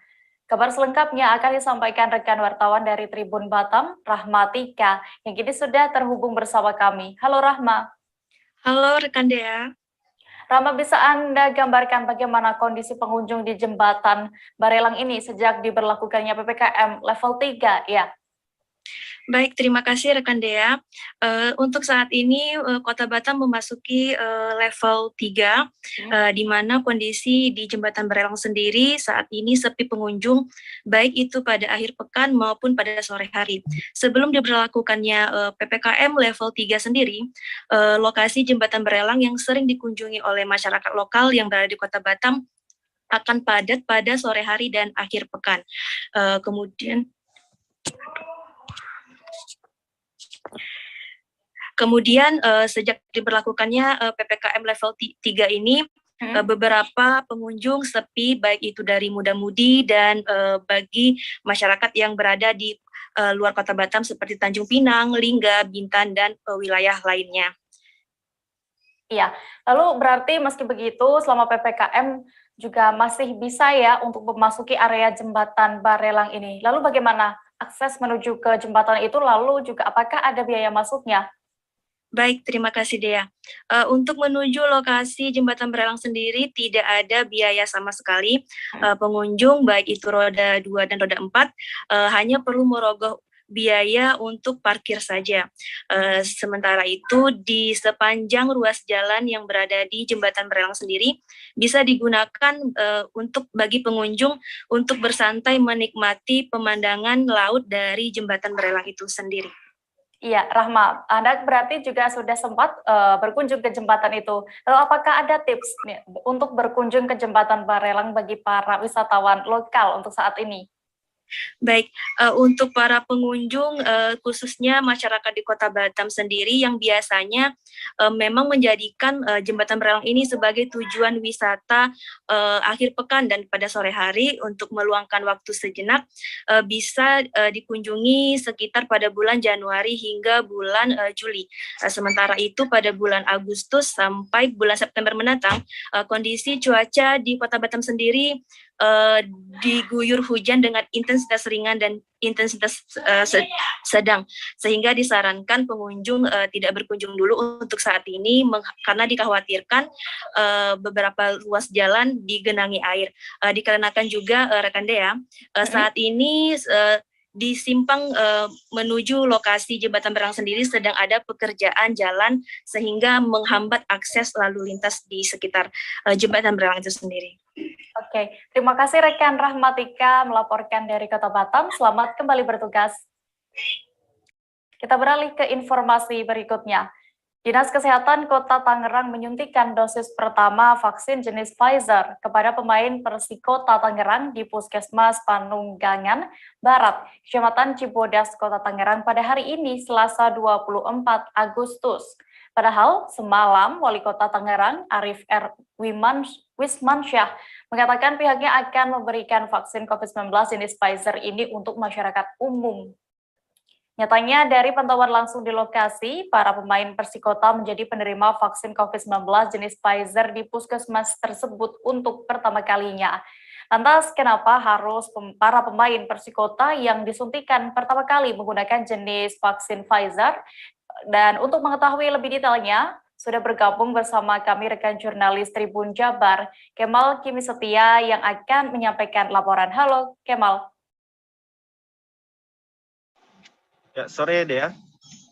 Kabar selengkapnya akan disampaikan rekan wartawan dari Tribun Batam, Rahma Tika, yang kini sudah terhubung bersama kami. Halo Rahma. Halo rekan Dea. Rahma, bisa Anda gambarkan bagaimana kondisi pengunjung di jembatan Barelang ini sejak diberlakukannya PPKM level 3, ya? Baik, terima kasih rekan Dea. Untuk saat ini Kota Batam memasuki level 3, di mana kondisi di Jembatan Barelang sendiri saat ini sepi pengunjung, baik itu pada akhir pekan maupun pada sore hari. Sebelum diberlakukannya PPKM level 3 sendiri, lokasi Jembatan Barelang yang sering dikunjungi oleh masyarakat lokal yang berada di Kota Batam akan padat pada sore hari dan akhir pekan. Kemudian sejak diberlakukannya PPKM level 3 ini, beberapa pengunjung sepi, baik itu dari muda-mudi dan bagi masyarakat yang berada di luar Kota Batam seperti Tanjung Pinang, Lingga, Bintan, dan wilayah lainnya. Iya, lalu berarti meski begitu selama PPKM juga masih bisa ya untuk memasuki area jembatan Barelang ini. Lalu bagaimana akses menuju ke jembatan itu, lalu juga apakah ada biaya masuknya? Baik, terima kasih Dea. Untuk menuju lokasi Jembatan Barelang sendiri tidak ada biaya sama sekali. Pengunjung baik itu roda 2 dan roda 4 hanya perlu merogoh biaya untuk parkir saja. Sementara itu di sepanjang ruas jalan yang berada di Jembatan Barelang sendiri bisa digunakan untuk bagi pengunjung untuk bersantai menikmati pemandangan laut dari Jembatan Barelang itu sendiri. Iya, Rahma, Anda berarti juga sudah sempat berkunjung ke jembatan itu. Lalu apakah ada tips nih, untuk berkunjung ke jembatan Barelang bagi para wisatawan lokal untuk saat ini? Baik, untuk para pengunjung khususnya masyarakat di Kota Batam sendiri yang biasanya memang menjadikan Jembatan Barelang ini sebagai tujuan wisata akhir pekan dan pada sore hari untuk meluangkan waktu sejenak bisa dikunjungi sekitar pada bulan Januari hingga bulan Juli. Sementara itu pada bulan Agustus sampai bulan September mendatang kondisi cuaca di Kota Batam sendiri diguyur hujan dengan intensitas ringan dan intensitas sedang, sehingga disarankan pengunjung tidak berkunjung dulu untuk saat ini karena dikhawatirkan beberapa ruas jalan digenangi air. Dikarenakan juga rekan Dea, saat ini di simpang menuju lokasi Jembatan Barelang sendiri sedang ada pekerjaan jalan sehingga menghambat akses lalu lintas di sekitar Jembatan Barelang itu sendiri. Oke, terima kasih rekan Rahmatika melaporkan dari Kota Batam. Selamat kembali bertugas. Kita beralih ke informasi berikutnya. Dinas Kesehatan Kota Tangerang menyuntikkan dosis pertama vaksin jenis Pfizer kepada pemain Persikota Tangerang di Puskesmas Panunggangan Barat, Kecamatan Cibodas, Kota Tangerang pada hari ini, Selasa 24 Agustus. Padahal semalam Wali Kota Tangerang Arif R. Wismansyah mengatakan pihaknya akan memberikan vaksin COVID-19 jenis Pfizer ini untuk masyarakat umum. Nyatanya dari pantauan langsung di lokasi, para pemain Persikota menjadi penerima vaksin COVID-19 jenis Pfizer di puskesmas tersebut untuk pertama kalinya. Lantas kenapa harus para pemain Persikota yang disuntikan pertama kali menggunakan jenis vaksin Pfizer? Dan untuk mengetahui lebih detailnya, sudah bergabung bersama kami rekan jurnalis Tribun Jabar, Kemal Kimi Setia yang akan menyampaikan laporan. Halo, Kemal. Ya, sore Dea.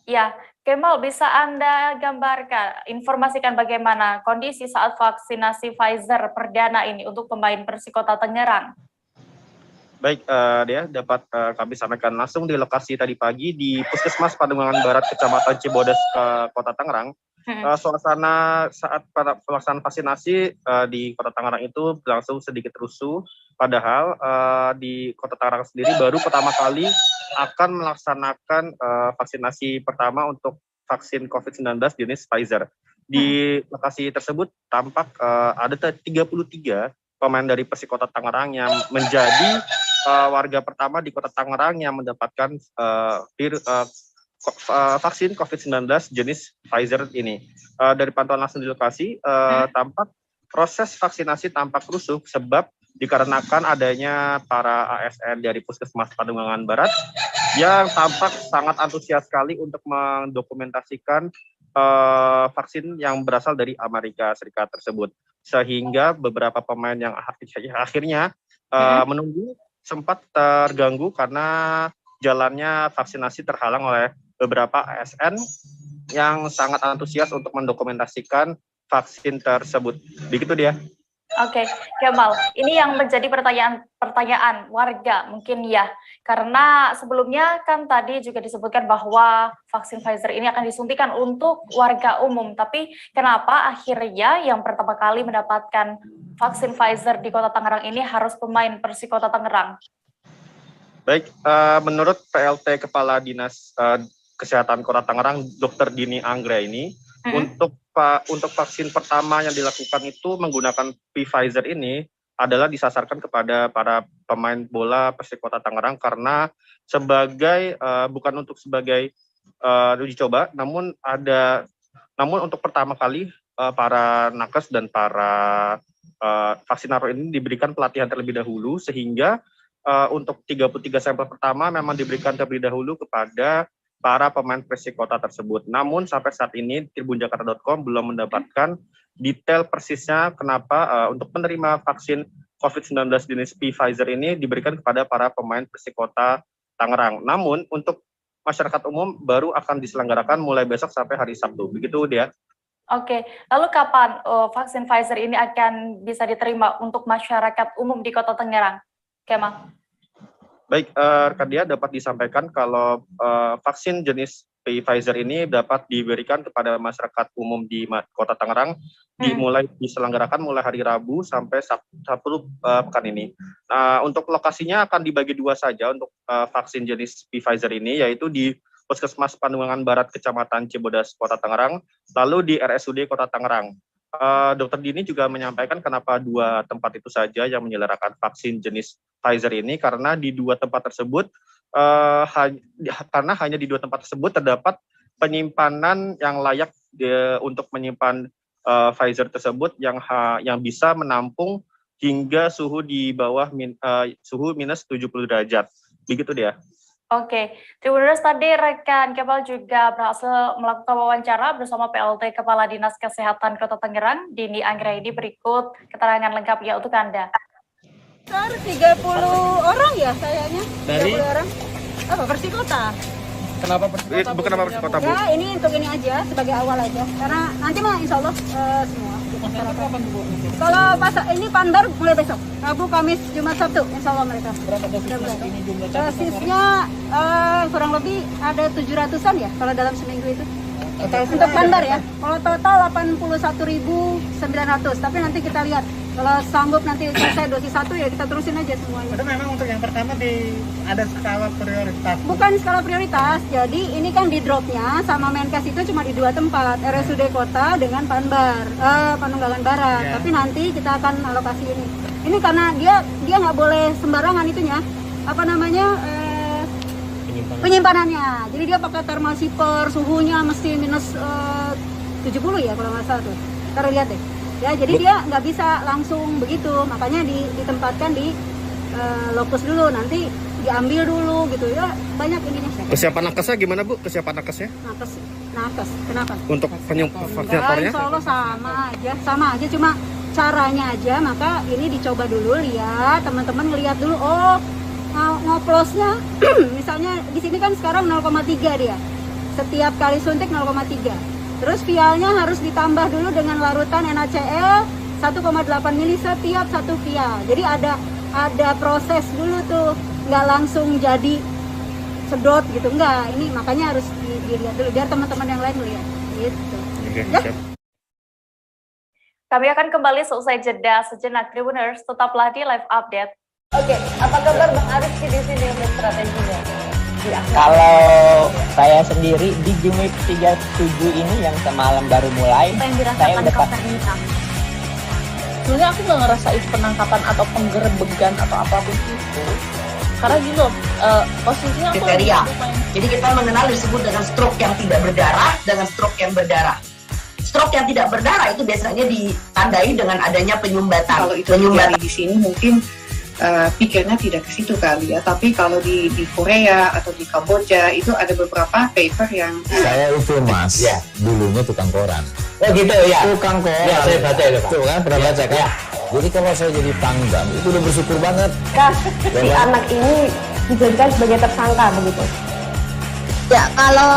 Ya, Kemal, bisa Anda gambarkan, informasikan bagaimana kondisi saat vaksinasi Pfizer perdana ini untuk pemain Persikota Tangerang? Baik, Dea, dapat kami sampaikan langsung di lokasi tadi pagi di Puskesmas Panunggangan Barat, Kecamatan Cibodas, Kota Tangerang. Suasana saat pelaksanaan vaksinasi di Kota Tangerang itu berlangsung sedikit rusuh. Padahal di Kota Tangerang sendiri baru pertama kali akan melaksanakan vaksinasi pertama untuk vaksin COVID-19 jenis Pfizer. Di lokasi tersebut tampak ada 33 pemain dari Persik Kota Tangerang yang menjadi warga pertama di Kota Tangerang yang mendapatkan vaksin COVID-19 jenis Pfizer ini. Dari pantauan langsung di lokasi, tampak proses vaksinasi tampak rusuh sebab dikarenakan adanya para ASN dari Puskesmas Pademangan Barat yang tampak sangat antusias sekali untuk mendokumentasikan vaksin yang berasal dari Amerika Serikat tersebut. Sehingga beberapa pemain yang akhirnya menunggu sempat terganggu karena jalannya vaksinasi terhalang oleh beberapa ASN yang sangat antusias untuk mendokumentasikan vaksin tersebut. Begitu dia. Oke, Kemal, ini yang menjadi pertanyaan warga mungkin ya, karena sebelumnya kan tadi juga disebutkan bahwa vaksin Pfizer ini akan disuntikan untuk warga umum, tapi kenapa akhirnya yang pertama kali mendapatkan vaksin Pfizer di Kota Tangerang ini harus pemain Persik Kota Tangerang? Baik, menurut PLT Kepala Dinas Kesehatan Kota Tangerang, Dr. Dini Anggra ini, untuk vaksin pertama yang dilakukan itu menggunakan Pfizer ini adalah disasarkan kepada para pemain bola Persik Kota Tangerang karena sebagai bukan untuk sebagai uji coba, namun untuk pertama kali para nakes dan para vaksinator ini diberikan pelatihan terlebih dahulu sehingga untuk 33 sampel pertama memang diberikan terlebih dahulu kepada para pemain Persik Kota tersebut. Namun sampai saat ini tribunjakarta.com belum mendapatkan detail persisnya kenapa untuk penerima vaksin COVID-19 jenis Pfizer ini diberikan kepada para pemain Persik Kota Tangerang. Namun untuk masyarakat umum baru akan diselenggarakan mulai besok sampai hari Sabtu. Begitu dia. Oke, lalu kapan vaksin Pfizer ini akan bisa diterima untuk masyarakat umum di Kota Tangerang? Kemal. Baik, rekan dia dapat disampaikan kalau vaksin jenis Pfizer ini dapat diberikan kepada masyarakat umum di Kota Tangerang dimulai diselenggarakan mulai hari Rabu sampai Sabtu pekan ini. Untuk lokasinya akan dibagi dua saja untuk vaksin jenis Pfizer ini, yaitu di Puskesmas Pademangan Barat Kecamatan Cibodas Kota Tangerang, lalu di RSUD Kota Tangerang. Dr. Dini juga menyampaikan kenapa dua tempat itu saja yang menyelenggarakan vaksin jenis Pfizer ini, karena di dua tempat tersebut hanya di dua tempat tersebut terdapat penyimpanan yang layak untuk menyimpan Pfizer tersebut yang bisa menampung hingga suhu di bawah suhu minus 70 derajat. Begitu dia. Oke, Tribuners, tadi rekan Kemal juga berhasil melakukan wawancara bersama PLT Kepala Dinas Kesehatan Kota Tangerang, Dini Anggra. Ini berikut keterangan lengkapnya untuk Anda. 30 orang ya sayangnya. Dari? 30 orang. Apa, Persik Kota? Kenapa Persik Kota? Bukan nama Persik Kota, Bu? Ya, ini untuk ini aja, sebagai awal aja. Karena nanti mah insya Allah semua. Kalau pas ini Panbar mulai besok, Rabu, Kamis, Jumat, Sabtu, insya Allah mereka. Berapa dosis ini jumlah? Dosisnya kurang lebih ada 700-an ya, kalau dalam seminggu itu. Untuk Panbar ya, kalau total 81.900, tapi nanti kita lihat. Kalau sanggup nanti selesai dosis 1 ya kita terusin aja semuanya. Itu memang untuk yang pertama ada skala prioritas? Bukan skala prioritas, jadi ini kan di dropnya sama Menkes itu cuma di dua tempat, RSUD Kota dengan Panbar, Panunggalan Barat. Ya. Tapi nanti kita akan alokasi ini. Ini karena dia nggak boleh sembarangan itunya, apa namanya penyimpanannya. Jadi dia pakai thermal siper, suhunya mesti minus 70 ya kalau nggak salah tuh. Ntar lihat deh. Ya, jadi dia nggak bisa langsung begitu, makanya ditempatkan di lokus dulu, nanti diambil dulu gitu ya, banyak ininya. Kesiapan nakesnya gimana, Bu? Kesiapan nakesnya? Nakes, kenapa? Untuk vaksinatornya? Insya Allah sama aja, cuma caranya aja, maka ini dicoba dulu, lihat, teman-teman ngelihat dulu, ngoplosnya, misalnya di sini kan sekarang 0,3 dia, setiap kali suntik 0,3. Terus vialnya harus ditambah dulu dengan larutan NaCl 1,8 mili setiap satu vial. Jadi ada proses dulu tuh, nggak langsung jadi sedot gitu, enggak. Ini makanya harus dilihat dulu biar teman-teman yang lain melihat. Gitu. Oke, siap. Kami akan kembali seusai jeda sejenak. Tribuners, tetaplah di live update. Oke, apa kabar Bang Arif di sini untuk strateginya? Kalau saya sendiri di Jumip 37 ini yang semalam baru mulai, saya udah sebenarnya aku nggak ngerasain penangkapan atau penggerebegan atau apapun itu, karena gitu posisinya aku kriteria. Jadi kita mengenal disebut dengan stroke yang tidak berdarah dengan stroke yang berdarah. Stroke yang tidak berdarah itu biasanya ditandai dengan adanya penyumbatan. Kalau itu terjadi di sini mungkin pikirnya tidak ke situ kali ya, tapi kalau di Korea atau di Kamboja itu ada beberapa paper yang saya itu mas, ya dulunya tukang koran. Oh gitu ya. Tukang koran. Ya saya baca itu Pak. Tuh kan pernah baca kan? Ya. Jadi kalau saya jadi tanggam itu udah bersyukur banget. Si anak ini dijadikan sebagai tersangka begitu. Ya kalau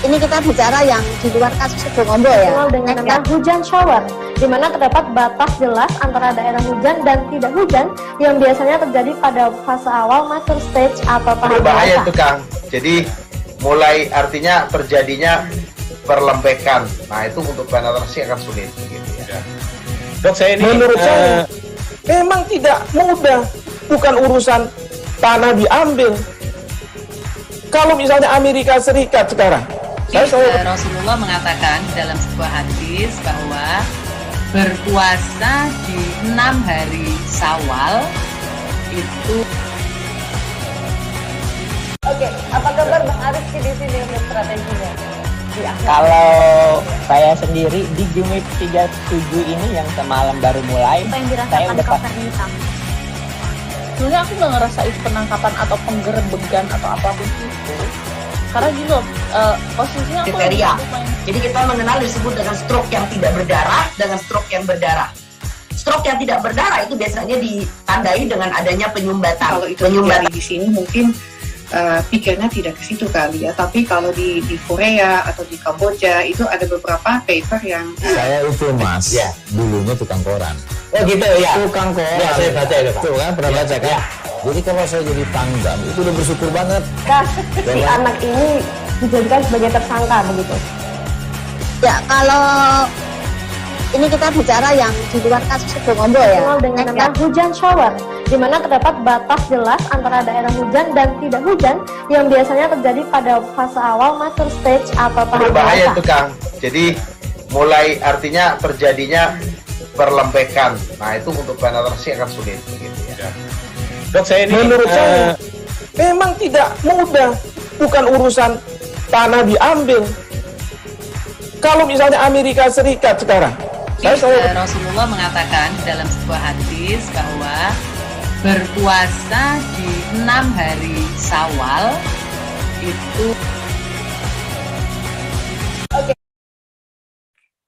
ini kita bicara yang di luar kasus Situbondo ya. Dengan nama hujan shower, di mana terdapat batas jelas antara daerah hujan dan tidak hujan yang biasanya terjadi pada fase awal mature stage atau tahap berbahaya dewasa. itu Kang. Jadi mulai artinya terjadinya perlembekan. Nah itu untuk penetrasi akan sulit gitu ya. Dok, saya ini menurut saya memang tidak mudah, bukan urusan tanah diambil. Kalau misalnya Amerika Serikat sekarang, Rasulullah mengatakan dalam sebuah hadis bahwa berpuasa di 6 hari Syawal itu. Oke, apa kabar Bang Arif di sini untuk strateginya? Kalau saya sendiri di Jumip 37 ini yang semalam baru mulai, saya udah sebenarnya aku nggak ngerasain penangkapan atau penggerebegan atau apapun itu, karena gitu posisinya aku kriteria. Jadi kita mengenal disebut dengan stroke yang tidak berdarah dengan stroke yang berdarah. Stroke yang tidak berdarah itu biasanya ditandai dengan adanya penyumbatan. Kalau itu terjadi di sini mungkin pikirnya tidak ke situ kali ya, tapi kalau di Korea atau di Kamboja itu ada beberapa paper yang saya itu mas, ya dulunya tukang koran. Oh gitu ya. Tukang koran. Ya saya baca itu Pak. Tuh kan pernah baca kan? Ya. Jadi kalau saya jadi tanggam itu udah bersyukur banget. Si anak ini dijadikan sebagai tersangka begitu. Ya kalau ini kita bicara yang di luar kasus Situbondo ya. Dengan nama hujan shower, di mana terdapat batas jelas antara daerah hujan dan tidak hujan yang biasanya terjadi pada fase awal mature stage atau tahap berbahaya dewasa. itu Kang. Jadi mulai artinya terjadinya perlembekan. Nah itu untuk penetrasi akan sulit gitu ya. Dok, saya ini menurut saya memang tidak mudah, bukan urusan tanah diambil. Kalau misalnya Amerika Serikat sekarang, Rasulullah mengatakan dalam sebuah hadis bahwa berpuasa di 6 hari Syawal itu.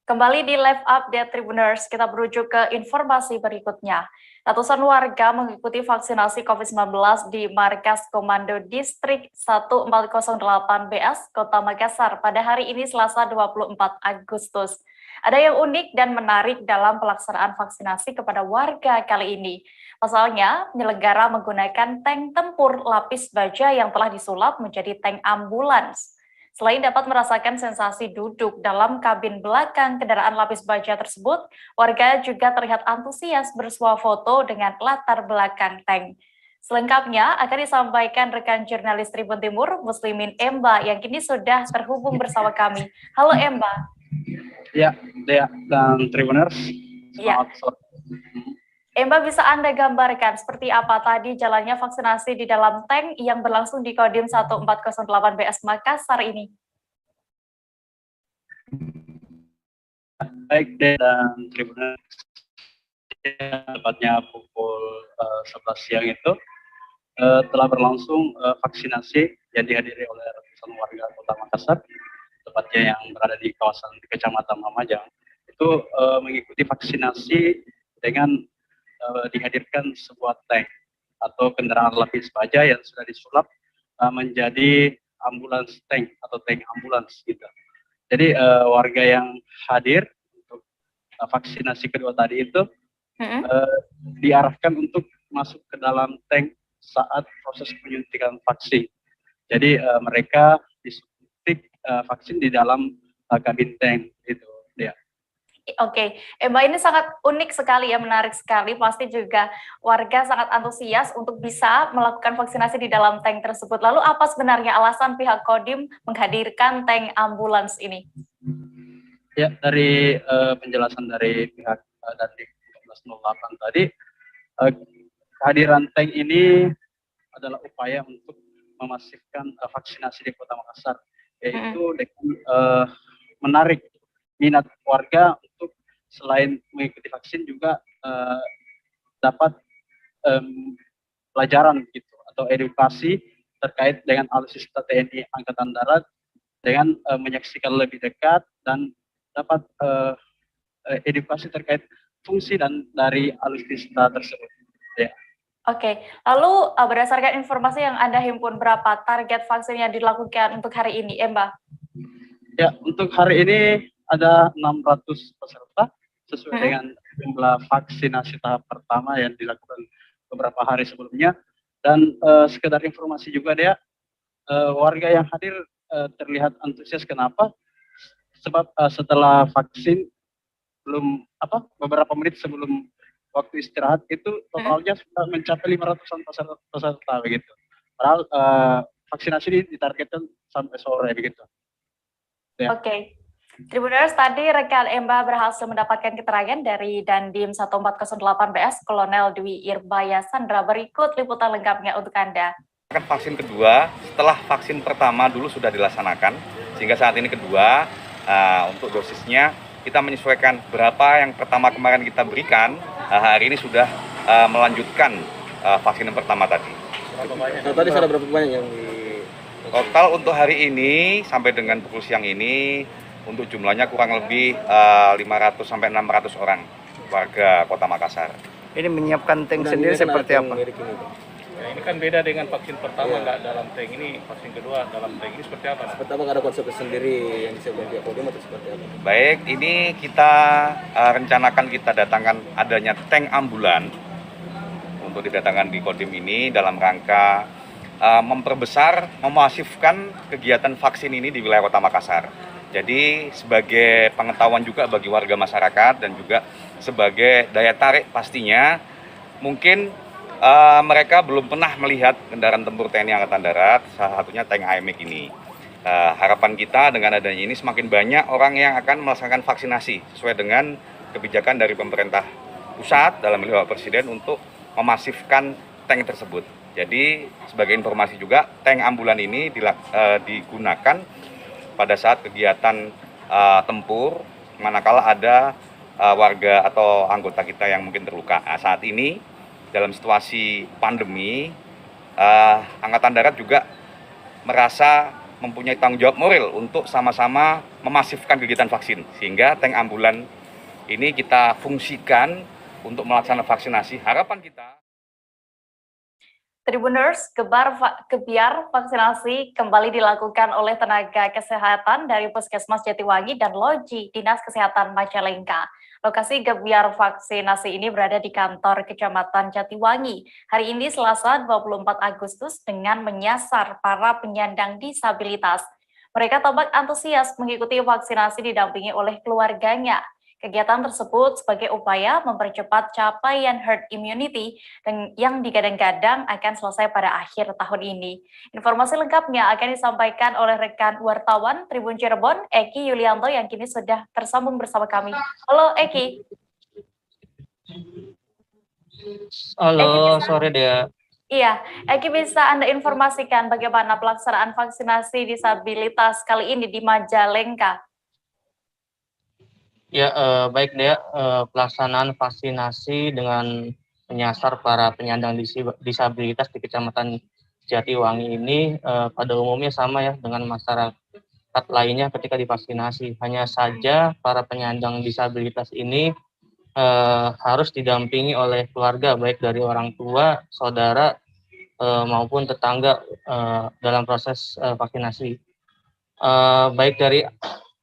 Kembali di live update Tribuners, kita merujuk ke informasi berikutnya. Ratusan warga mengikuti vaksinasi COVID-19 di Markas Komando Distrik 1408 BS Kota Makassar pada hari ini Selasa 24 Agustus. Ada yang unik dan menarik dalam pelaksanaan vaksinasi kepada warga kali ini. Pasalnya, penyelenggara menggunakan tank tempur lapis baja yang telah disulap menjadi tank ambulans. Selain dapat merasakan sensasi duduk dalam kabin belakang kendaraan lapis baja tersebut, warga juga terlihat antusias bersuah foto dengan latar belakang tank. Selengkapnya akan disampaikan rekan jurnalis Tribun Timur, Muslimin Emba, yang kini sudah terhubung bersama kami. Halo Emba. Ya, Dea dan Tribuners. Ya. Emba, bisa Anda gambarkan seperti apa tadi jalannya vaksinasi di dalam tank yang berlangsung di Kodim 1408 BS Makassar ini? Baik, dan Tribuners, tepatnya pukul 11 siang itu telah berlangsung vaksinasi yang dihadiri oleh ratusan warga Kota Makassar, tepatnya yang berada di kawasan Kecamatan Mamajang. Itu mengikuti vaksinasi dengan dihadirkan sebuah tank atau kendaraan lapis baja yang sudah disulap menjadi ambulans tank atau tank ambulans gitu. Jadi warga yang hadir untuk vaksinasi kedua tadi itu diarahkan untuk masuk ke dalam tank saat proses penyuntikan vaksin. Jadi mereka disuntik vaksin di dalam kabin tank itu dia. Oke, Mbak, ini sangat unik sekali ya, menarik sekali. Pasti juga warga sangat antusias untuk bisa melakukan vaksinasi di dalam tank tersebut. Lalu apa sebenarnya alasan pihak Kodim menghadirkan tank ambulans ini? Ya, dari penjelasan dari pihak Dandim 1308 tadi, kehadiran tank ini adalah upaya untuk memasifkan vaksinasi di Kota Makassar, yaitu dengan menarik minat warga untuk selain mengikuti vaksin juga dapat pelajaran gitu atau edukasi terkait dengan alutsista TNI Angkatan Darat dengan menyaksikan lebih dekat dan dapat edukasi terkait fungsi dan dari alutsista tersebut. Ya. Oke, lalu berdasarkan informasi yang Anda himpun, berapa target vaksin yang dilakukan untuk hari ini, Mbak? Ya, untuk hari ini ada 600 peserta sesuai dengan jumlah vaksinasi tahap pertama yang dilakukan beberapa hari sebelumnya. Dan sekedar informasi juga dia, warga yang hadir terlihat antusias. Kenapa? Sebab setelah vaksin beberapa menit sebelum waktu istirahat itu totalnya sudah mencapai 500-an peserta begitu. Padahal vaksinasi ini ditargetkan sampai sore begitu. Ya. Oke. Tribuners, tadi rekan Emba berhasil mendapatkan keterangan dari Dandim 1408 BS Kolonel Dwi Irbaya Sandra. Berikut liputan lengkapnya untuk Anda. Vaksin kedua setelah vaksin pertama dulu sudah dilaksanakan, sehingga saat ini kedua untuk dosisnya kita menyesuaikan berapa yang pertama kemarin kita berikan, hari ini sudah melanjutkan vaksin yang pertama tadi. Tadi sudah berapa banyak yang total untuk hari ini sampai dengan pukul siang ini untuk jumlahnya kurang lebih 500 sampai 600 orang warga Kota Makassar. Ini menyiapkan tank sendiri seperti apa? Ya, ini kan beda dengan vaksin pertama, nggak dalam tank ini, vaksin kedua dalam tank ini seperti apa? Seperti apa, ada konsep sendiri yang disiapkan pihak Kodim atau seperti apa? Baik, ini kita rencanakan kita datangkan adanya tank ambulan untuk didatangkan di Kodim ini dalam rangka memperbesar, memasifkan kegiatan vaksin ini di wilayah Kota Makassar. Jadi sebagai pengetahuan juga bagi warga masyarakat dan juga sebagai daya tarik pastinya, mungkin mereka belum pernah melihat kendaraan tempur TNI Angkatan Darat, salah satunya tank AMX ini. Harapan kita dengan adanya ini semakin banyak orang yang akan melaksanakan vaksinasi sesuai dengan kebijakan dari pemerintah pusat dalam Bapak Presiden untuk memasifkan tank tersebut. Jadi sebagai informasi juga, tank ambulan ini digunakan pada saat kegiatan tempur, manakala ada warga atau anggota kita yang mungkin terluka. Nah, saat ini dalam situasi pandemi, Angkatan Darat juga merasa mempunyai tanggung jawab moral untuk sama-sama memasifkan kegiatan vaksin, sehingga tank ambulan ini kita fungsikan untuk melaksanakan vaksinasi. Harapan kita Tribuners, kebiar vaksinasi kembali dilakukan oleh tenaga kesehatan dari Puskesmas Jatiwangi dan Loji Dinas Kesehatan Majalengka. Lokasi gebiar vaksinasi ini berada di kantor Kecamatan Jatiwangi. Hari ini Selasa 24 Agustus dengan menyasar para penyandang disabilitas. Mereka tampak antusias mengikuti vaksinasi didampingi oleh keluarganya. Kegiatan tersebut sebagai upaya mempercepat capaian herd immunity yang digadang-gadang akan selesai pada akhir tahun ini. Informasi lengkapnya akan disampaikan oleh rekan wartawan Tribun Cirebon, Eki Yulianto, yang kini sudah tersambung bersama kami. Halo Eki. Halo, sore Dea. Iya, Eki, bisa Anda informasikan bagaimana pelaksanaan vaksinasi disabilitas kali ini di Majalengka? Ya, baik Dea, pelaksanaan vaksinasi dengan menyasar para penyandang disabilitas di Kecamatan Jatiwangi ini pada umumnya sama ya dengan masyarakat lainnya ketika divaksinasi. Hanya saja para penyandang disabilitas ini harus didampingi oleh keluarga, baik dari orang tua, saudara, maupun tetangga dalam proses vaksinasi. Baik dari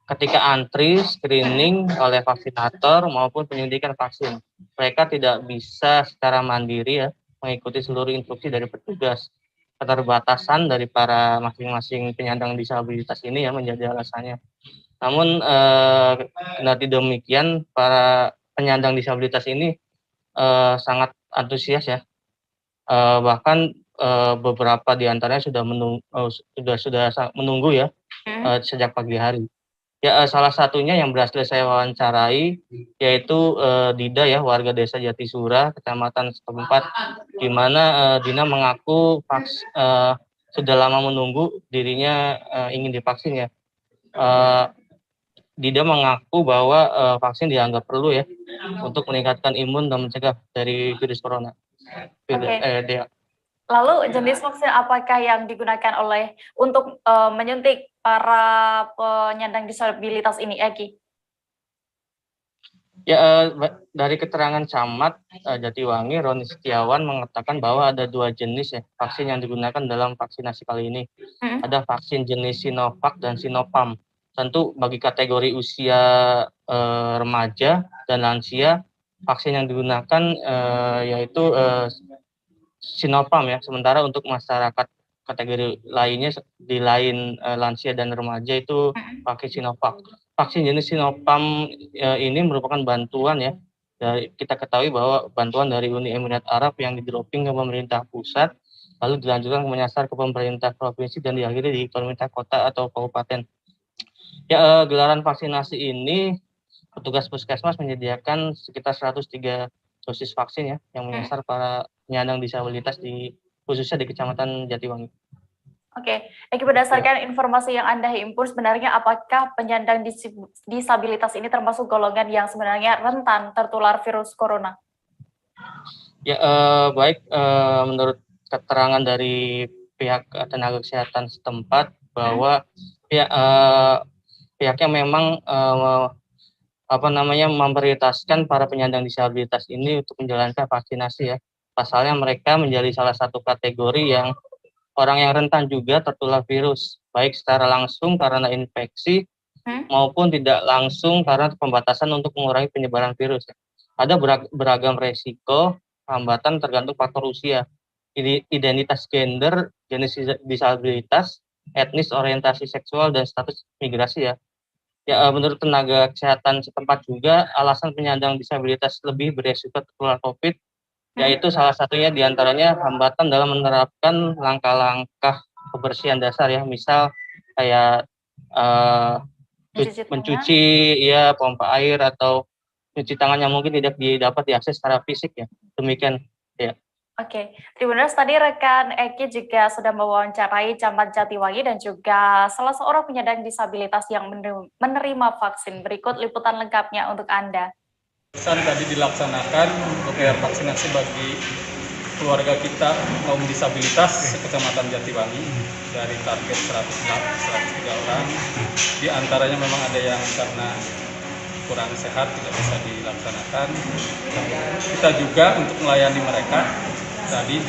ketika antri, screening oleh vaksinator maupun penyuntikan vaksin. Mereka tidak bisa secara mandiri ya mengikuti seluruh instruksi dari petugas. Keterbatasan dari para masing-masing penyandang disabilitas ini ya menjadi alasannya. Namun kendati demikian, para penyandang disabilitas ini sangat antusias ya. Bahkan beberapa di antaranya sudah menunggu ya sejak pagi hari. Ya, salah satunya yang berhasil saya wawancarai yaitu Dida ya, warga desa Jatisura, kecamatan setempat, di mana Dina mengaku sudah lama menunggu dirinya ingin divaksin ya. Dida mengaku bahwa vaksin dianggap perlu ya untuk meningkatkan imun dan mencegah dari virus corona. Lalu jenis vaksin apakah yang digunakan untuk menyuntik para penyandang disabilitas ini, Eki? Ya, dari keterangan Camat Jatiwangi, Roni Setiawan mengatakan bahwa ada 2 jenis ya vaksin yang digunakan dalam vaksinasi kali ini. Ada vaksin jenis Sinovac dan Sinopharm. Tentu bagi kategori usia remaja dan lansia, vaksin yang digunakan yaitu Sinopharm ya. Sementara untuk masyarakat kategori lainnya di lain lansia dan remaja itu pakai Sinovac. Vaksin jenis Sinopharm ini merupakan bantuan ya. Kita ketahui bahwa bantuan dari Uni Emirat Arab yang di-dropping ke pemerintah pusat, lalu dilanjutkan menyasar ke pemerintah provinsi dan diakhiri di pemerintah kota atau kabupaten. Ya, gelaran vaksinasi ini petugas puskesmas menyediakan sekitar 103 dosis vaksin ya yang menyasar para penyandang disabilitas khususnya di Kecamatan Jatiwangi. Oke, Eki, berdasarkan informasi yang Anda himpun, sebenarnya apakah penyandang disabilitas ini termasuk golongan yang sebenarnya rentan tertular virus corona? Ya, baik, menurut keterangan dari pihak tenaga kesehatan setempat bahwa pihaknya memang memprioritaskan para penyandang disabilitas ini untuk menjalankan vaksinasi ya. Pasalnya mereka menjadi salah satu kategori yang orang yang rentan juga tertular virus, baik secara langsung karena infeksi maupun tidak langsung karena pembatasan untuk mengurangi penyebaran virus. Ada beragam resiko, hambatan tergantung faktor usia, identitas gender, jenis disabilitas, etnis, orientasi seksual, dan status migrasi ya. Ya, menurut tenaga kesehatan setempat juga, alasan penyandang disabilitas lebih beresiko tertular COVID, yaitu salah satunya diantaranya hambatan dalam menerapkan langkah-langkah kebersihan dasar ya, misal kayak mencuci ya, pompa air atau cuci tangan yang mungkin tidak dapat diakses secara fisik ya. Demikian ya. Oke, Tribuners, tadi rekan Eki juga sudah mewawancarai Camat Jatiwangi dan juga salah seorang penyandang disabilitas yang menerima vaksin. Berikut liputan lengkapnya untuk Anda. Tadi dilaksanakan vaksinasi bagi keluarga kita kaum disabilitas Kecamatan Jatiwangi dari target 103 orang. Di antaranya memang ada yang karena kurang sehat tidak bisa dilaksanakan. Kita juga untuk melayani mereka tadi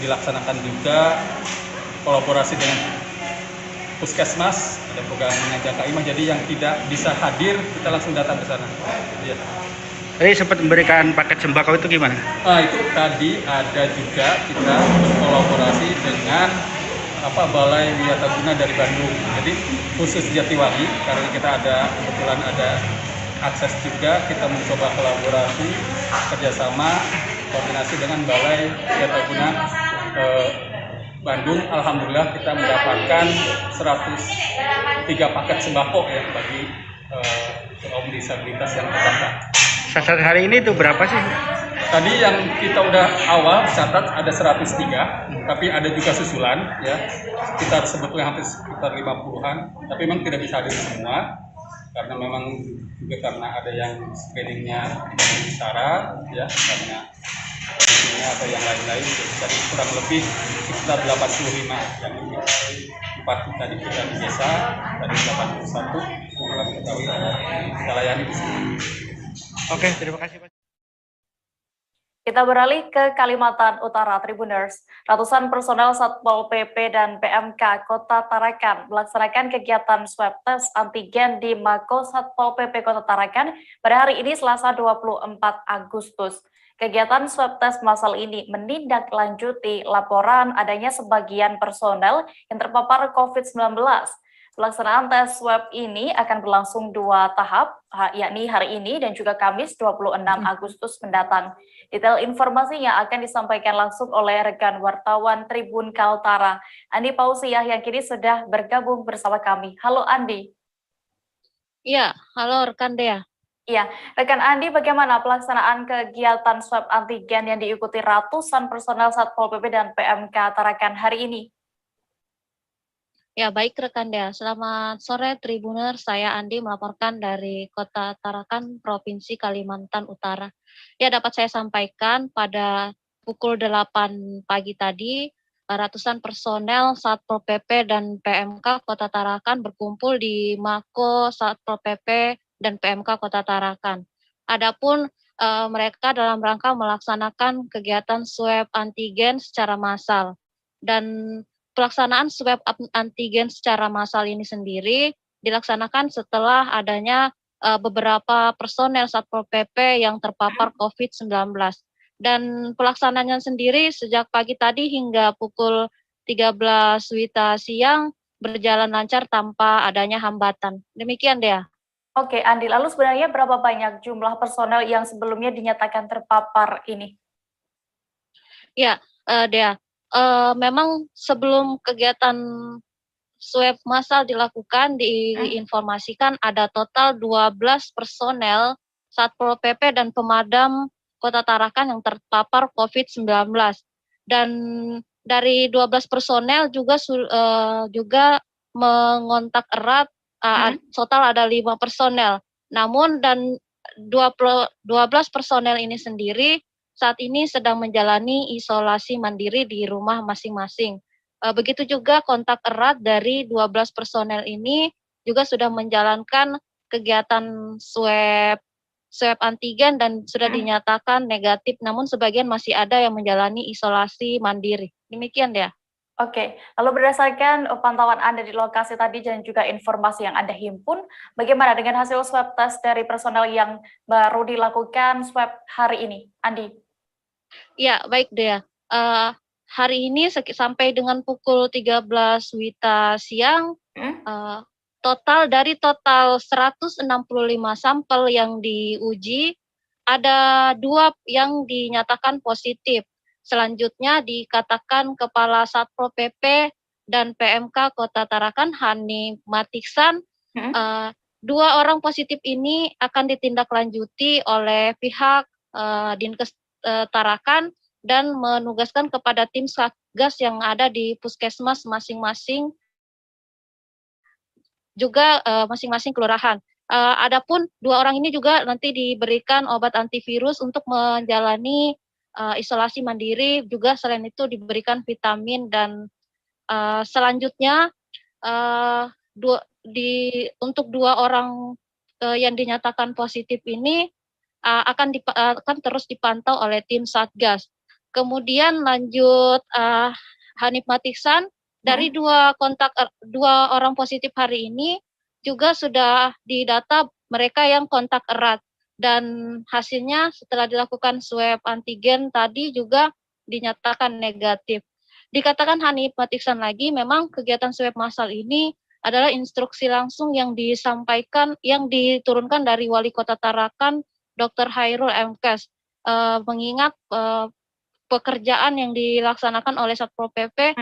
dilaksanakan juga kolaborasi dengan puskesmas, ada program Jaka Imah, jadi yang tidak bisa hadir kita langsung datang ke sana. Ya. Tadi sempat memberikan paket sembako itu gimana? Itu tadi ada juga kita berkolaborasi dengan Balai Wiataguna dari Bandung. Jadi khusus Jatiwangi karena kita kebetulan ada akses juga, kita mencoba kolaborasi kerjasama koordinasi dengan Balai Wiataguna Bandung. Alhamdulillah kita mendapatkan 103 paket sembako ya bagi kaum disabilitas yang terdampak. Saat hari ini itu berapa sih? Tadi yang kita udah awal catat ada 103, tapi ada juga susulan ya, sekitar sebetulnya hampir sekitar 50-an, tapi memang tidak bisa hadir semua karena memang juga karena ada yang screeningnya memenuhi syarat ya, karena kondisinya atau yang lain-lain, jadi kurang lebih sekitar 85 yang ini 4 tadi kita di desa, tadi 81 setelah ketahui kita layani di sini. Oke, terima kasih Pak. Kita beralih ke Kalimantan Utara, Tribuners. Ratusan personel Satpol PP dan PMK Kota Tarakan melaksanakan kegiatan swab test antigen di Mako Satpol PP Kota Tarakan pada hari ini Selasa 24 Agustus. Kegiatan swab test massal ini menindaklanjuti laporan adanya sebagian personel yang terpapar COVID-19. Pelaksanaan tes swab ini akan berlangsung 2 tahap, yakni hari ini dan juga Kamis 26 Agustus mendatang. Detail informasinya akan disampaikan langsung oleh rekan wartawan Tribun Kaltara, Andi Pausiah, yang kini sudah bergabung bersama kami. Halo Andi. Iya, halo rekan Dea. Iya, rekan Andi, bagaimana pelaksanaan kegiatan swab antigen yang diikuti ratusan personel Satpol PP dan PMK Tarakan hari ini? Ya, baik rekan Dea. Selamat sore Tribuner, saya Andi melaporkan dari Kota Tarakan, Provinsi Kalimantan Utara. Ya, dapat saya sampaikan pada pukul 8 pagi tadi, ratusan personel Satpol PP dan PMK Kota Tarakan berkumpul di Mako Satpol PP dan PMK Kota Tarakan. Adapun mereka dalam rangka melaksanakan kegiatan swab antigen secara massal. Dan pelaksanaan swab antigen secara massal ini sendiri dilaksanakan setelah adanya beberapa personel Satpol PP yang terpapar COVID-19. Dan pelaksanaannya sendiri sejak pagi tadi hingga pukul 13 WITA siang berjalan lancar tanpa adanya hambatan. Demikian, Dea. Oke, Andi, lalu sebenarnya berapa banyak jumlah personel yang sebelumnya dinyatakan terpapar ini? Ya, Dea. Memang sebelum kegiatan swab massal dilakukan, diinformasikan ada total 12 personel Satpol PP dan pemadam Kota Tarakan yang terpapar COVID-19. Dan dari 12 personel juga mengontak erat, total ada 5 personel. Namun dan 12 personel ini sendiri saat ini sedang menjalani isolasi mandiri di rumah masing-masing. Begitu juga kontak erat dari 12 personel ini juga sudah menjalankan kegiatan swab antigen dan sudah dinyatakan negatif, namun sebagian masih ada yang menjalani isolasi mandiri. Demikian ya. Oke, lalu berdasarkan pantauan Anda di lokasi tadi dan juga informasi yang Anda himpun, bagaimana dengan hasil swab test dari personel yang baru dilakukan swab hari ini, Andi? Ya, baik Dea. Hari ini sampai dengan pukul 13 WITA siang, total 165 sampel yang diuji, ada 2 yang dinyatakan positif. Selanjutnya dikatakan Kepala Satpol PP dan PMK Kota Tarakan, Hani Matiksan, 2 orang positif ini akan ditindaklanjuti oleh pihak Dinkes Tarakan dan menugaskan kepada tim Satgas yang ada di puskesmas masing-masing, juga masing-masing kelurahan. Adapun 2 orang ini juga nanti diberikan obat antivirus untuk menjalani isolasi mandiri, juga selain itu diberikan vitamin dan selanjutnya untuk 2 orang yang dinyatakan positif ini akan terus dipantau oleh tim Satgas. Kemudian lanjut Hanif Matiksan, dari 2 orang positif hari ini juga sudah didata mereka yang kontak erat, dan hasilnya setelah dilakukan swab antigen tadi juga dinyatakan negatif. Dikatakan Hanif Matiksan lagi, memang kegiatan swab massal ini adalah instruksi langsung yang disampaikan, yang diturunkan dari Wali Kota Tarakan, Dr. Hairul M.Kes, mengingat pekerjaan yang dilaksanakan oleh Satpol PP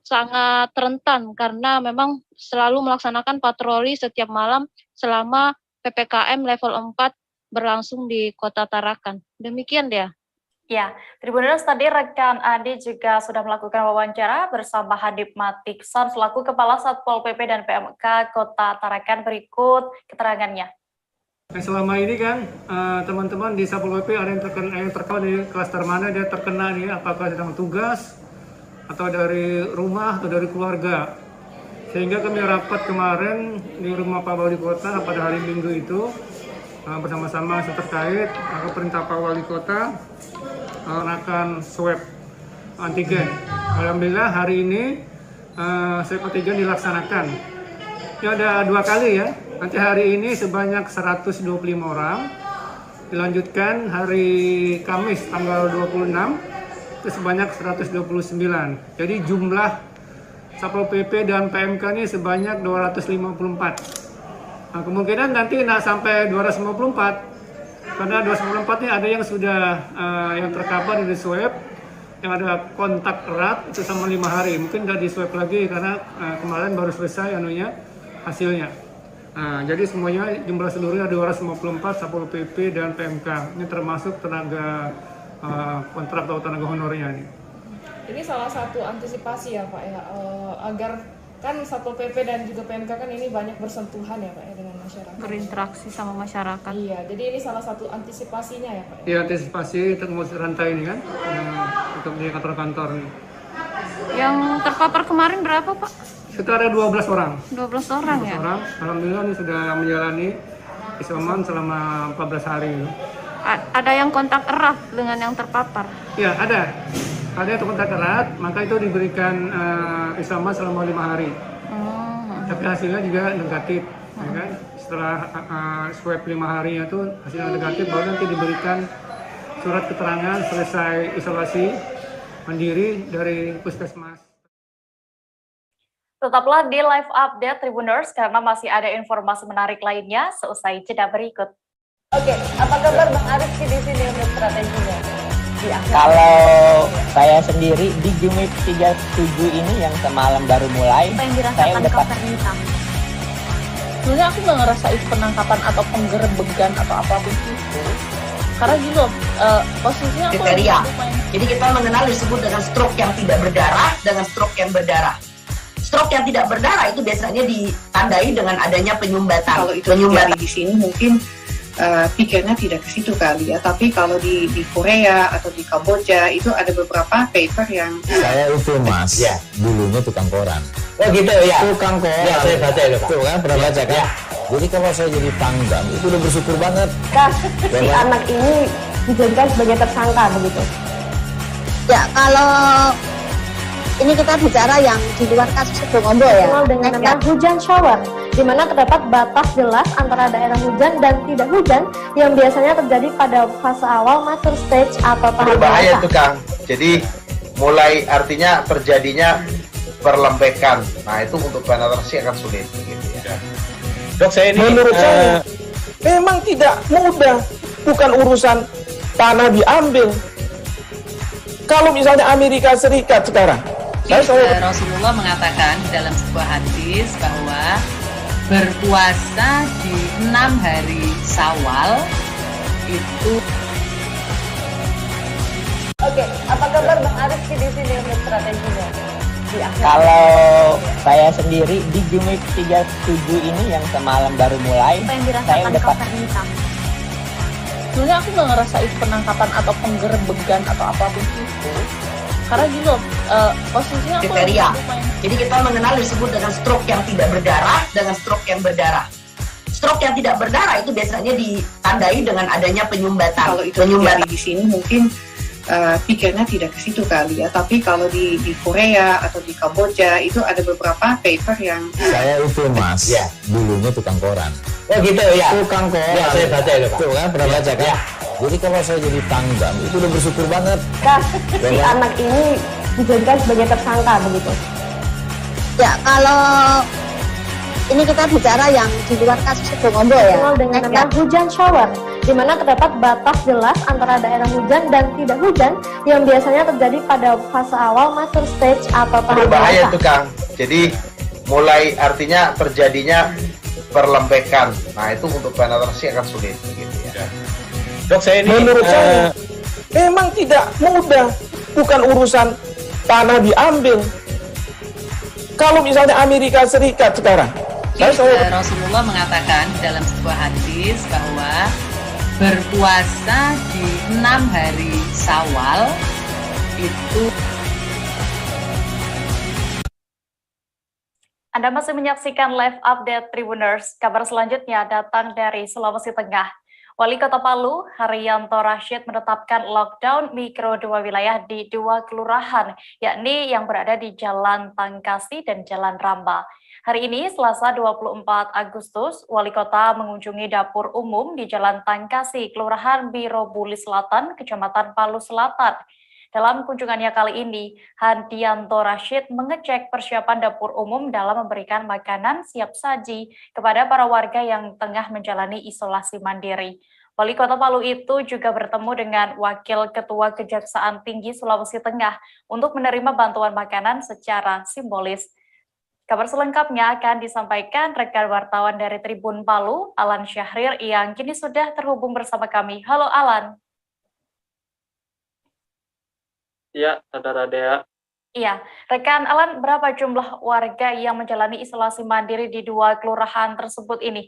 sangat rentan karena memang selalu melaksanakan patroli setiap malam selama PPKM level 4 berlangsung di Kota Tarakan. Demikian dia. Ya, Tribuners, tadi rekan Andi juga sudah melakukan wawancara bersama Hanif Matiksan selaku Kepala Satpol PP dan PMK Kota Tarakan. Berikut keterangannya. Selama ini kan teman-teman di Satpol PP ada yang terkena di klaster mana dia terkena nih, apakah sedang tugas atau dari rumah atau dari keluarga. Sehingga kami rapat kemarin di rumah Pak Wali Kota pada hari Minggu itu bersama-sama terkait perintah Pak Wali Kota akan swab antigen. Alhamdulillah hari ini swab antigen dilaksanakan. Ini ada 2 kali ya. Nanti hari ini sebanyak 125 orang. Dilanjutkan hari Kamis tanggal 26 itu sebanyak 129. Jadi jumlah Satpol PP dan PMK ini sebanyak 254. Nah, kemungkinan nanti sampai 254, karena 254 ini ada yang sudah yang tercover di swab, yang ada kontak erat itu sama 5 hari. Mungkin udah di swab lagi karena kemarin baru selesai hasilnya. Nah, jadi semuanya jumlah seluruhnya 254 Satpol PP dan PMK. Ini termasuk tenaga kontrak atau tenaga honornya nih. Ini salah satu antisipasi ya Pak ya, agar kan Satpol PP dan juga PMK kan ini banyak bersentuhan ya Pak ya dengan masyarakat. Berinteraksi sama masyarakat. Iya, jadi ini salah satu antisipasinya ya Pak ya? Iya, antisipasi untuk memutus rantai ini kan, untuk di kantor-kantor nih. Yang terpapar kemarin berapa Pak? Sekitar ada 12 orang. 12 orang 12 ya? orang, alhamdulillah ini sudah menjalani isoman selama 14 hari. Ada yang kontak erat dengan yang terpapar? Iya, ada. Ada yang kontak erat, maka itu diberikan isoman selama 5 hari. Tapi hasilnya juga negatif, ya kan? Setelah swab 5 hari itu hasilnya negatif, baru nanti diberikan surat keterangan selesai isolasi mandiri dari puskesmas. Tetaplah di live update Tribuners karena masih ada informasi menarik lainnya seusai jeda berikut. Oke, apa kabar Bang Arif di sini untuk strateginya? Kalau saya sendiri di Jumip 37 ini yang semalam baru mulai, Apa yang saya dirasakan udah Kak Fernita? Sebenarnya aku nggak ngerasain penangkapan atau penggerebegan atau apapun itu. Karena gini loh, posisinya aku kriteria. Jadi kita mengenal disebut dengan stroke yang tidak berdarah dengan stroke yang berdarah. Stroke yang tidak berdarah itu biasanya ditandai dengan adanya penyumbatan. Kalau itu terjadi di sini mungkin pikirnya tidak ke situ kali ya. Tapi kalau di Korea atau di Kamboja itu ada beberapa paper yang Saya itu Mas, dulunya tukang koran. Oh gitu ya? Tukang koran. Ya, saya baca itu Pak. Tuh kan, pernah baca kan? Jadi kalau saya jadi tanggam, itu udah bersyukur banget. Kak, si anak ini dijadikan sebagai tersangka begitu? Ya, kalau ini kita bicara yang di luar kasus Sebongombo ya. Dikenal dengan nama hujan shower, di mana terdapat batas jelas antara daerah hujan dan tidak hujan yang biasanya terjadi pada fase awal mature stage atau tahap Berbahaya dewasa. itu Kang. Jadi mulai artinya terjadinya perlembekan. Nah itu untuk penetrasi akan sulit. Gitu ya. Dok, saya ini menurut saya memang tidak mudah, bukan urusan tanah diambil. Kalau misalnya Amerika Serikat sekarang, Rasulullah mengatakan dalam sebuah hadis bahwa berpuasa di 6 hari Syawal itu. Oke, apa kabar Bang Arif di sini untuk strateginya? Kalau saya sendiri di Jumip 37 ini yang semalam baru mulai, Apa yang saya dirasakan udah Kak Fernita? Sebenarnya aku nggak ngerasain penangkapan atau penggerebegan atau apapun itu. Karena gini loh, posisinya aku kriteria. Jadi kita mengenal disebut dengan stroke yang tidak berdarah dengan stroke yang berdarah. Stroke yang tidak berdarah itu biasanya ditandai dengan adanya penyumbatan. kalau itu terjadi di sini mungkin pikirnya tidak ke situ kali ya. Tapi kalau di Korea atau di Kamboja itu ada beberapa paper yang Saya itu Mas, dulunya tukang koran. Oh gitu ya? Tukang koran. Ya, saya baca itu Pak. Tuh kan, pernah baca kan? Jadi kalau saya jadi tanggam, itu udah bersyukur banget. Kak, si anak ini dijadikan sebagai tersangka begitu? Ya, kalau ini kita bicara yang di luar kasus Sebongombo ya. Dikenal dengan nama hujan shower, di mana terdapat batas jelas antara daerah hujan dan tidak hujan yang biasanya terjadi pada fase awal mature stage atau tahap Berbahaya dewasa. itu Kang. Jadi mulai artinya terjadinya perlembekan. Nah itu untuk penetrasi akan sulit. Gitu ya. Dok, saya ini menurut saya memang tidak mudah, bukan urusan tanah diambil. Kalau misalnya Amerika Serikat sekarang, Rasulullah mengatakan dalam sebuah hadis bahwa berpuasa di 6 hari Syawal itu. Anda masih menyaksikan live update Tribuners. Kabar selanjutnya datang dari Sulawesi Tengah. Wali Kota Palu, Haryanto Rashid menetapkan lockdown mikro 2 wilayah di 2 kelurahan, yakni yang berada di Jalan Tangkasi dan Jalan Ramba. Hari ini, Selasa 24 Agustus, Wali Kota mengunjungi dapur umum di Jalan Tangkasi, Kelurahan Birobuli Selatan, Kecamatan Palu Selatan. Dalam kunjungannya kali ini, Hadianto Rashid mengecek persiapan dapur umum dalam memberikan makanan siap saji kepada para warga yang tengah menjalani isolasi mandiri. Wali Kota Palu itu juga bertemu dengan Wakil Ketua Kejaksaan Tinggi Sulawesi Tengah untuk menerima bantuan makanan secara simbolis. Kabar selengkapnya akan disampaikan rekan wartawan dari Tribun Palu, Alan Syahrir, yang kini sudah terhubung bersama kami. Halo Alan. Iya, Saudara Dea. Iya, rekan Alan, berapa jumlah warga yang menjalani isolasi mandiri di 2 kelurahan tersebut ini?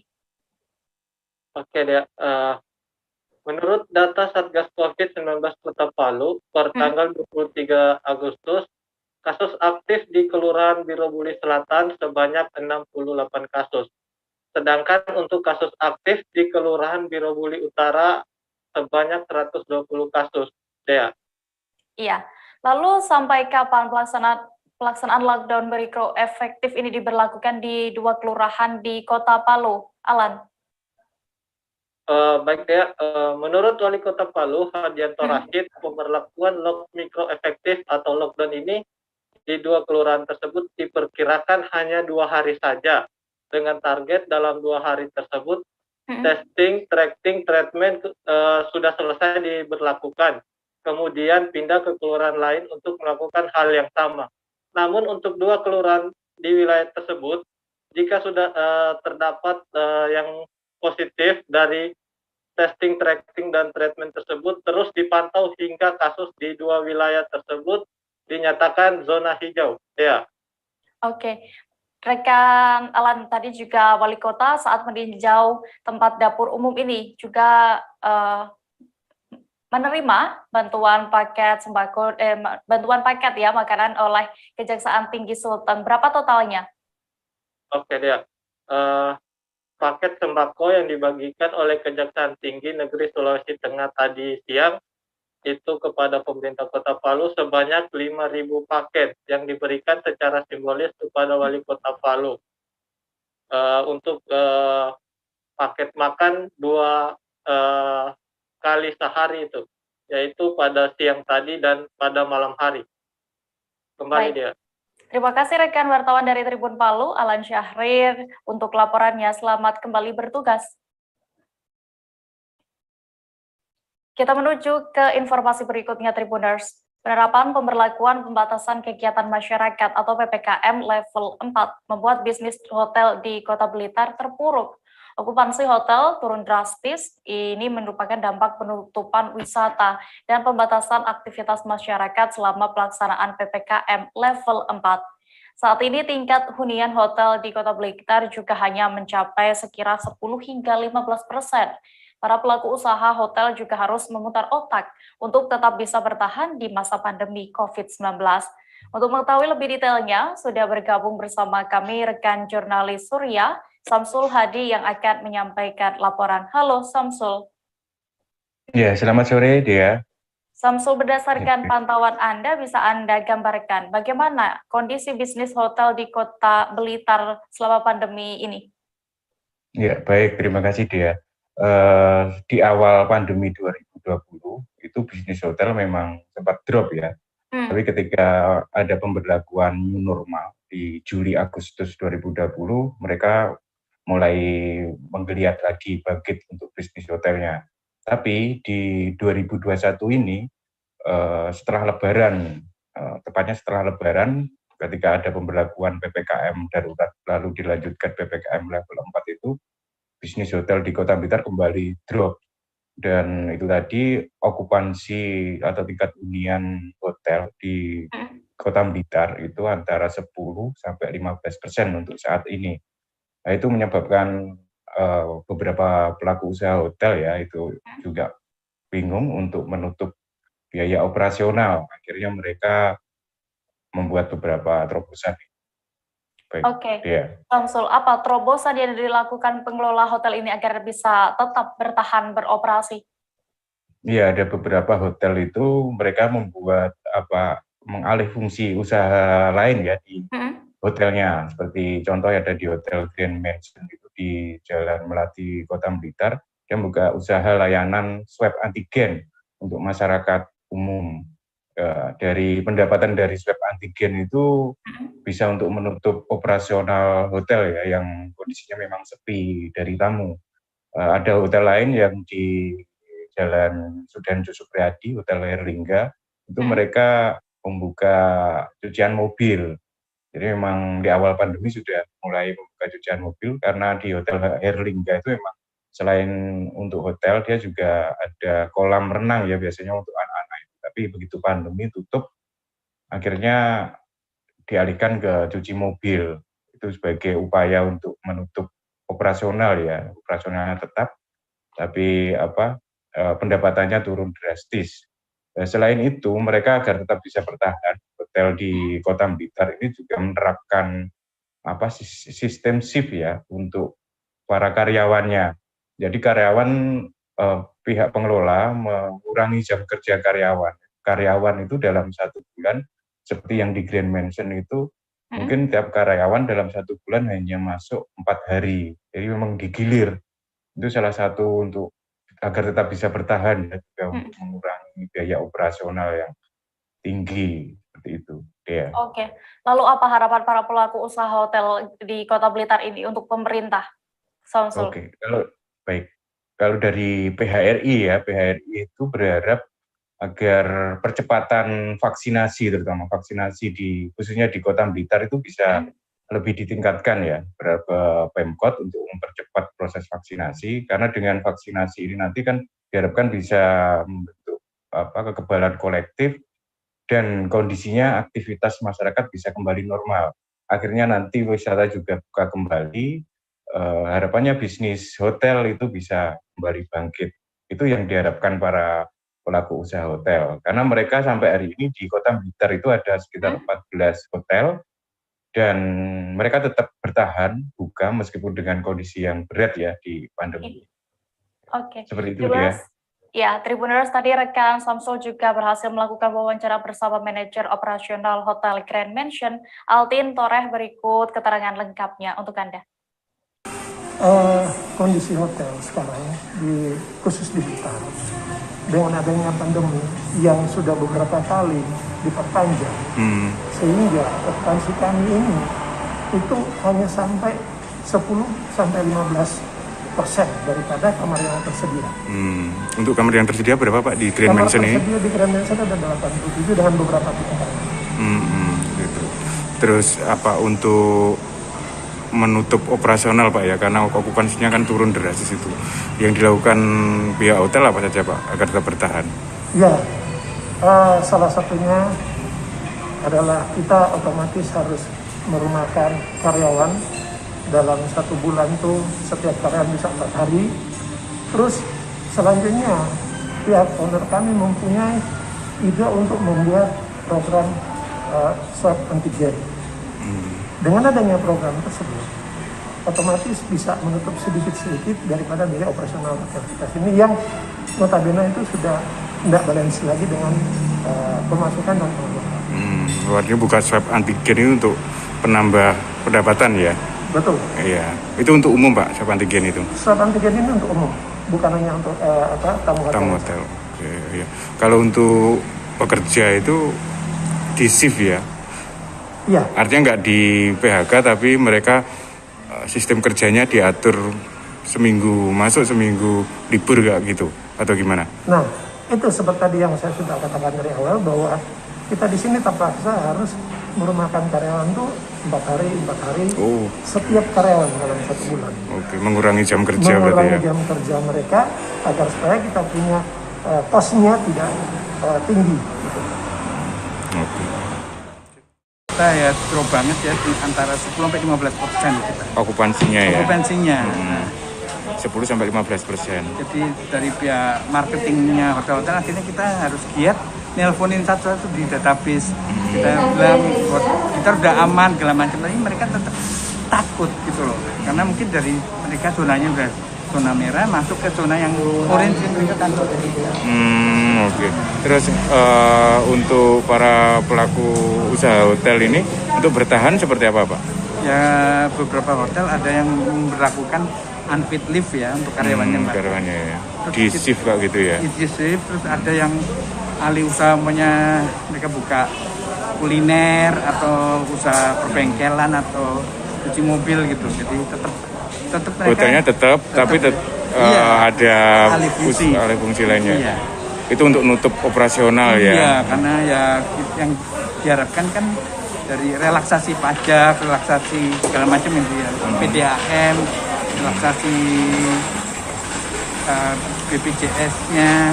Oke, Dea. Menurut data Satgas COVID-19 Kota Palu, per tanggal 23 Agustus, kasus aktif di Kelurahan Birobuli Selatan sebanyak 68 kasus. Sedangkan untuk kasus aktif di Kelurahan Birobuli Utara sebanyak 120 kasus. Dea. Iya. Lalu sampai kapan pelaksanaan lockdown berikro efektif ini diberlakukan di 2 kelurahan di Kota Palu? Alan. Baik Dea, menurut Wali Kota Palu, Hadianto Rashid, pemberlakuan mikro efektif atau lockdown ini di 2 kelurahan tersebut diperkirakan hanya 2 hari saja, dengan target dalam 2 hari tersebut testing, tracking, treatment sudah selesai diberlakukan. Kemudian pindah ke kelurahan lain untuk melakukan hal yang sama. Namun untuk 2 kelurahan di wilayah tersebut, jika sudah terdapat yang positif dari testing, tracking, dan treatment tersebut terus dipantau hingga kasus di 2 wilayah tersebut dinyatakan zona hijau. Ya. Oke. Rekan Alan, tadi juga Wali Kota saat meninjau tempat dapur umum ini juga menerima bantuan paket sembako, bantuan paket ya makanan oleh Kejaksaan Tinggi Sultan. Berapa totalnya? Oke, Dea. Paket sembako yang dibagikan oleh Kejaksaan Tinggi Negeri Sulawesi Tengah tadi siang itu kepada pemerintah Kota Palu sebanyak 5.000 paket yang diberikan secara simbolis kepada Wali Kota Palu. Untuk paket makan 2 kali sehari itu, yaitu pada siang tadi dan pada malam hari. Kembali dia. Terima kasih rekan wartawan dari Tribun Palu, Alan Syahrir, untuk laporannya. Selamat kembali bertugas. Kita menuju ke informasi berikutnya, Tribuners. Penerapan pemberlakuan pembatasan kegiatan masyarakat atau PPKM level 4 membuat bisnis hotel di Kota Blitar terpuruk. Okupansi hotel turun drastis, ini merupakan dampak penutupan wisata dan pembatasan aktivitas masyarakat selama pelaksanaan PPKM level 4. Saat ini tingkat hunian hotel di Kota Blitar juga hanya mencapai sekira 10 hingga 15%. Para pelaku usaha hotel juga harus memutar otak untuk tetap bisa bertahan di masa pandemi COVID-19. Untuk mengetahui lebih detailnya, sudah bergabung bersama kami rekan jurnalis Surya, Samsul Hadi yang akan menyampaikan laporan. Halo Samsul. Ya, selamat sore Dea. Samsul, berdasarkan pantauan Anda, bisa Anda gambarkan bagaimana kondisi bisnis hotel di Kota Blitar selama pandemi ini? Ya, baik, terima kasih Dea. Di awal pandemi 2020 itu bisnis hotel memang sempat drop ya. Tapi ketika ada pemberlakuan new normal di Juli Agustus 2020, mereka mulai menggeliat lagi bangkit untuk bisnis hotelnya. Tapi di 2021 ini setelah Lebaran, tepatnya setelah Lebaran, ketika ada pemberlakuan PPKM darurat lalu dilanjutkan PPKM level 4 itu, bisnis hotel di Kota Blitar kembali drop, dan itu tadi okupansi atau tingkat hunian hotel di Kota Blitar itu antara 10 sampai 15% untuk saat ini. Nah, itu menyebabkan beberapa pelaku usaha hotel ya itu juga bingung untuk menutup biaya operasional. Akhirnya mereka membuat beberapa terobosan. Oke, Samsul, apa terobosan yang dilakukan pengelola hotel ini agar bisa tetap bertahan beroperasi? Iya, ada beberapa hotel itu mereka membuat mengalih fungsi usaha lain ya di hotelnya. Seperti contoh ada di Hotel Grand Mansion itu di Jalan Melati, Kota Blitar, yang membuka usaha layanan swab antigen untuk masyarakat umum. dari pendapatan dari swab antigen itu bisa untuk menutup operasional hotel ya yang kondisinya memang sepi dari tamu. Ada hotel lain yang di Jalan Sudan Supriyadi, Hotel Erlingga, itu mereka membuka cucian mobil. Jadi memang di awal pandemi sudah mulai membuka cucian mobil karena di Hotel Erlingga itu memang selain untuk hotel dia juga ada kolam renang ya biasanya untuk anak-anak. Tapi begitu pandemi tutup, akhirnya dialihkan ke cuci mobil. Itu sebagai upaya untuk menutup operasional ya, operasionalnya tetap, tapi pendapatannya turun drastis. Selain itu, mereka agar tetap bisa bertahan, hotel di Kota Blitar ini juga menerapkan sistem shift ya untuk para karyawannya. Jadi karyawan pihak pengelola mengurangi jam kerja karyawan. Karyawan itu dalam 1 bulan, seperti yang di Grand Mansion itu, mungkin tiap karyawan dalam 1 bulan hanya masuk 4 hari. Jadi memang digilir. Itu salah satu untuk agar tetap bisa bertahan ya, juga untuk mengurangi biaya operasional yang tinggi seperti itu. Ya. Oke, lalu apa harapan para pelaku usaha hotel di Kota Blitar ini untuk pemerintah? Samsul. Oke, kalau dari PHRI ya, PHRI itu berharap agar percepatan vaksinasi, terutama vaksinasi khususnya di Kota Blitar itu bisa lebih ditingkatkan ya, beberapa Pemkot untuk mempercepat proses vaksinasi, karena dengan vaksinasi ini nanti kan diharapkan bisa membentuk kekebalan kolektif dan kondisinya aktivitas masyarakat bisa kembali normal. Akhirnya nanti wisata juga buka kembali, harapannya bisnis hotel itu bisa kembali bangkit. Itu yang diharapkan para pelaku usaha hotel, karena mereka sampai hari ini di Kota Blitar itu ada sekitar 14 hotel, dan mereka tetap bertahan buka meskipun dengan kondisi yang berat ya di pandemi. Oke. Seperti itu dia. Ya, Tribuners, tadi rekan Samsul juga berhasil melakukan wawancara bersama manajer operasional Hotel Grand Mansion, Altin Toreh. Berikut keterangan lengkapnya untuk Anda. Kondisi hotel sekarang, khusus di Blitar, dengan adanya pandemi yang sudah beberapa kali diperpanjang, sehingga okupansi kami ini itu hanya sampai 10-15% daripada kamar yang tersedia. Untuk kamar yang tersedia berapa Pak di Grand Mansion ini? Kamar tersedia di Grand Mansion ada 87 dengan beberapa tingkat. Gitu. Terus apa untuk menutup operasional Pak ya, karena okupansinya kan turun drastis itu. Yang dilakukan pihak hotel apa saja Pak agar tetap bertahan? Ya, salah satunya adalah kita otomatis harus merumahkan karyawan dalam 1 bulan tuh setiap karyawan bisa 4 hari. Terus selanjutnya pihak owner kami mempunyai ide untuk membuat program swab antigen. Dengan adanya program tersebut, otomatis bisa menutup sedikit-sedikit daripada biaya operasional hotel kita ini yang notabene itu sudah tidak balance lagi dengan pemasukan dan pengeluaran. Artinya buka swab antigen ini untuk penambah pendapatan ya? Betul. Iya. Itu untuk umum Pak, swab antigen itu? Swab antigen ini untuk umum, bukan hanya untuk tamu hotel. Tamu hotel. Oke, iya. Kalau untuk pekerja itu di shift ya? Iya. Artinya nggak di PHK, tapi mereka sistem kerjanya diatur seminggu masuk, seminggu libur nggak gitu? Atau gimana? Nah, itu seperti tadi yang saya sudah katakan dari awal, bahwa kita di sini terpaksa harus merumahkan karyawan itu 4 hari setiap karyawan dalam 1 bulan. Oke, mengurangi jam kerja berarti ya? Mengurangi jam kerja mereka agar supaya kita punya kosnya tidak tinggi. Gitu. Oke. Kita ya drop banget ya, antara 10-15% kita. Okupansinya ya? Okupansinya. 10-15%. Jadi dari pihak marketingnya hotel-hotel akhirnya kita harus giat nelponin satu-satu di database. Kita bilang kita udah aman segala macam, tapi mereka tetap takut gitu loh. Karena mungkin dari mereka zonanya udah zona merah masuk ke zona yang orange, mereka takut. Oke. Terus untuk para pelaku usaha hotel ini untuk bertahan seperti apa Pak? Ya beberapa hotel ada yang memperlakukan unpaid leave ya untuk karyawannya Mbak. Karyawannya ya. Di shift Pak gitu ya? Di shift, terus ada yang alih usaha mereka buka kuliner atau usaha perbengkelan atau cuci mobil gitu. Jadi tetap mereka hotelnya tetap tapi ada alih fungsi lainnya. Iya. Itu untuk nutup operasional ya. Iya, karena ya yang diharapkan kan dari relaksasi pajak, relaksasi segala macam itu ya. PDAM, relaksasi BPJS-nya,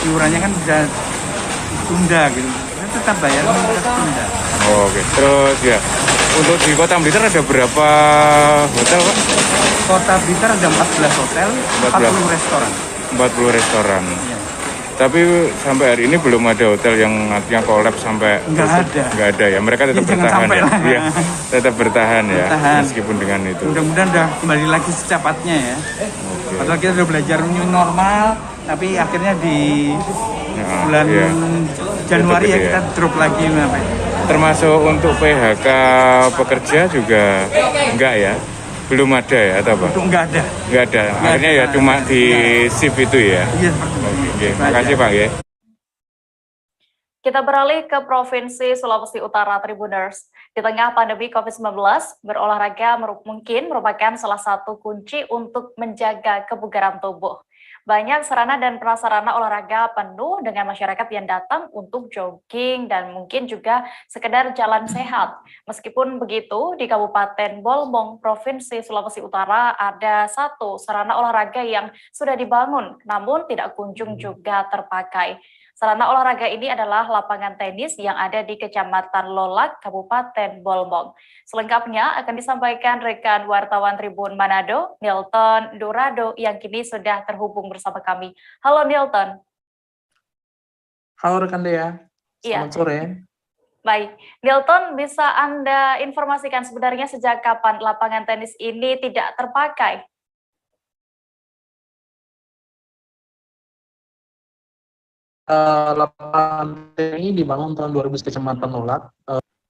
iurannya kan bisa ditunda gitu. Tetap bayar, tetap tunda. Oh, oke. Terus ya, untuk di Kota Blitar ada berapa hotel, Pak? Kota Blitar ada 14 hotel, 40 restoran. 40 restoran. Iya. Tapi sampai hari ini belum ada hotel yang artinya kolab sampai nggak ada ya. Mereka tetap bertahan ya. Iya, tetap bertahan ya. Meskipun dengan itu. Mudah-mudahan udah kembali lagi secepatnya ya. Okay. Padahal kita udah belajar new normal, tapi akhirnya di bulan Januari ya kita drop lagi. Termasuk untuk PHK pekerja juga enggak ya? Belum ada ya atau apa? Enggak ada. Enggak ada. Akhirnya ya cuma di shift itu ya. Iya. Oke, makasih Pak ya. Kita beralih ke Provinsi Sulawesi Utara, Tribuners. Di tengah pandemi COVID-19, berolahraga mungkin merupakan salah satu kunci untuk menjaga kebugaran tubuh. Banyak sarana dan prasarana olahraga penuh dengan masyarakat yang datang untuk jogging dan mungkin juga sekedar jalan sehat. Meskipun begitu, di Kabupaten Bolmong, Provinsi Sulawesi Utara ada satu sarana olahraga yang sudah dibangun, namun tidak kunjung juga terpakai. Sarana olahraga ini adalah lapangan tenis yang ada di Kecamatan Lolak, Kabupaten Bolmong. Selengkapnya akan disampaikan rekan wartawan Tribun Manado, Nilton Dorado, yang kini sudah terhubung bersama kami. Halo Nilton. Halo rekan Dea, selamat sore. Baik, Nilton, bisa Anda informasikan sebenarnya sejak kapan lapangan tenis ini tidak terpakai? Lapangan ini dibangun tahun 2000 Kecamatan Lolak,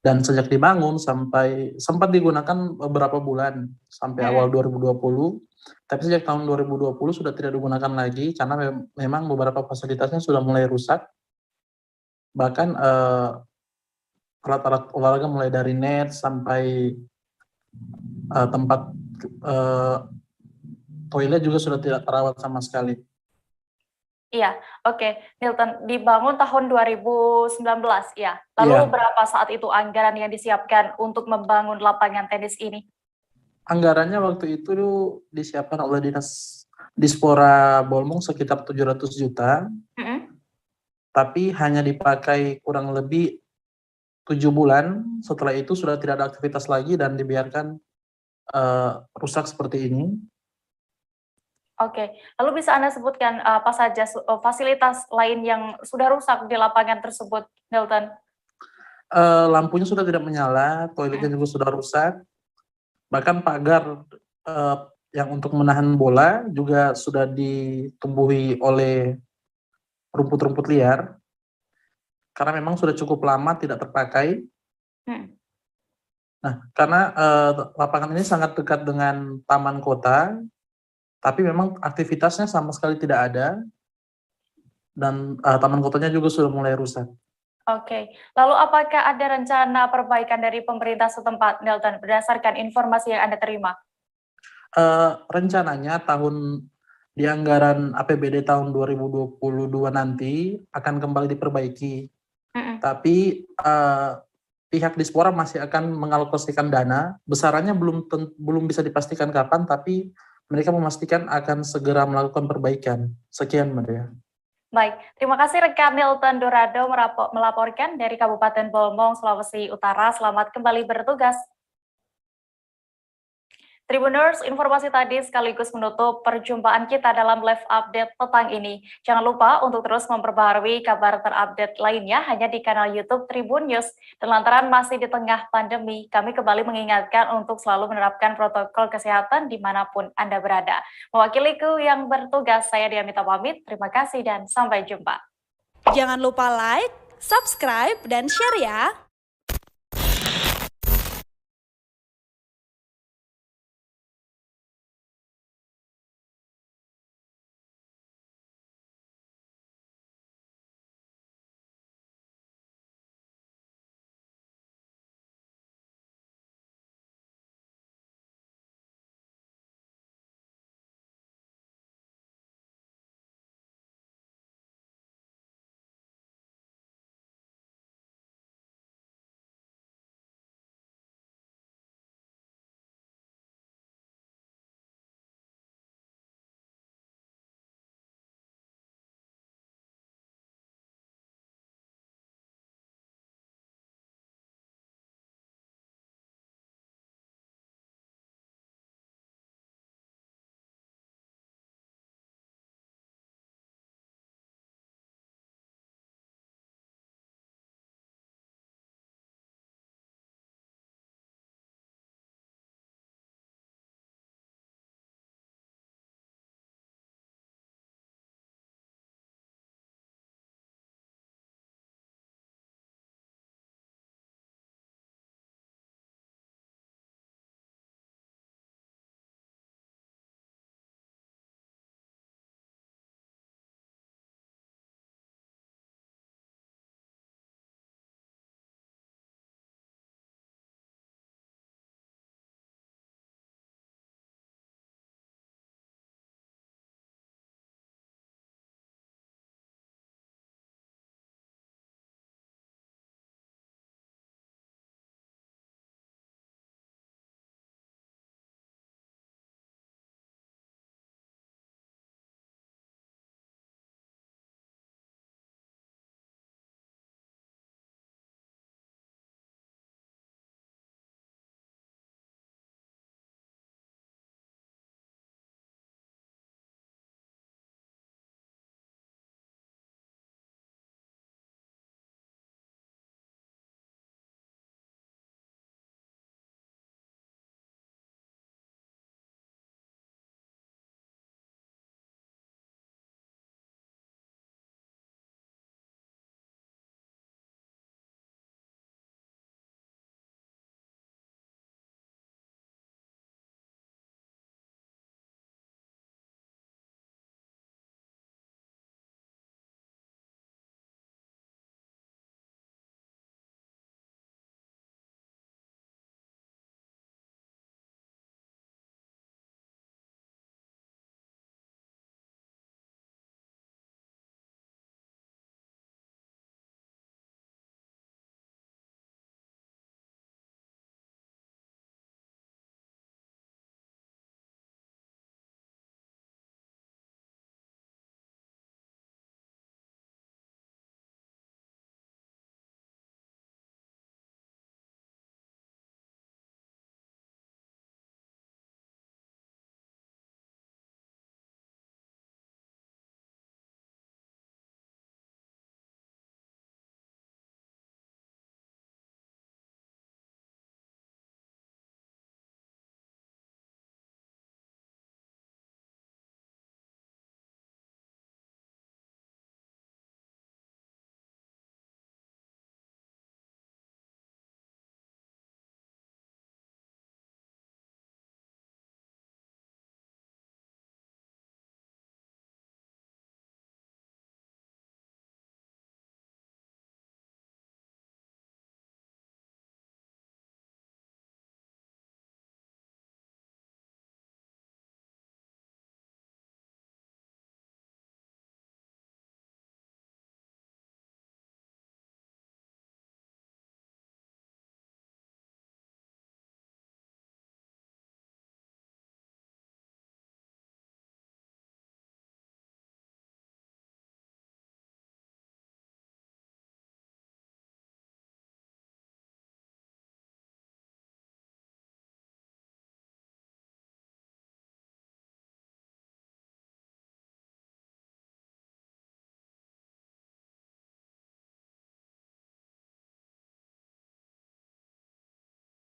dan sejak dibangun sampai sempat digunakan beberapa bulan sampai awal 2020, tapi sejak tahun 2020 sudah tidak digunakan lagi karena memang beberapa fasilitasnya sudah mulai rusak. Bahkan alat-alat olahraga mulai dari net sampai tempat toilet juga sudah tidak terawat sama sekali. Iya, oke. Nilton, dibangun tahun 2019 ya. Lalu berapa saat itu anggaran yang disiapkan untuk membangun lapangan tenis ini? Anggarannya waktu itu disiapkan oleh Dinas Dispora Bolmong sekitar 700 juta. Tapi hanya dipakai kurang lebih 7 bulan. Setelah itu sudah tidak ada aktivitas lagi dan dibiarkan rusak seperti ini. Oke, lalu bisa Anda sebutkan apa saja fasilitas lain yang sudah rusak di lapangan tersebut, Nilton? Lampunya sudah tidak menyala, toiletnya juga sudah rusak, bahkan pagar yang untuk menahan bola juga sudah ditumbuhi oleh rumput-rumput liar, karena memang sudah cukup lama tidak terpakai. Nah, karena lapangan ini sangat dekat dengan taman kota, tapi memang aktivitasnya sama sekali tidak ada, dan taman kotanya juga sudah mulai rusak. Oke, lalu apakah ada rencana perbaikan dari pemerintah setempat, Nilton, berdasarkan informasi yang Anda terima? Rencananya di anggaran APBD tahun 2022 nanti akan kembali diperbaiki. Tapi pihak Dispora masih akan mengalokasikan dana, besarannya belum bisa dipastikan kapan, tapi mereka memastikan akan segera melakukan perbaikan. Sekian, Mbak Dea. Baik, terima kasih rekan Nilton Dorado melaporkan dari Kabupaten Bolmong, Sulawesi Utara. Selamat kembali bertugas. Tribuners, informasi tadi sekaligus menutup perjumpaan kita dalam live update petang ini. Jangan lupa untuk terus memperbaharui kabar terupdate lainnya hanya di kanal YouTube Tribun News. Dan lantaran masih di tengah pandemi, kami kembali mengingatkan untuk selalu menerapkan protokol kesehatan dimanapun Anda berada. Mewakili kru yang bertugas, saya Diamita pamit. Terima kasih dan sampai jumpa. Jangan lupa like, subscribe, dan share ya.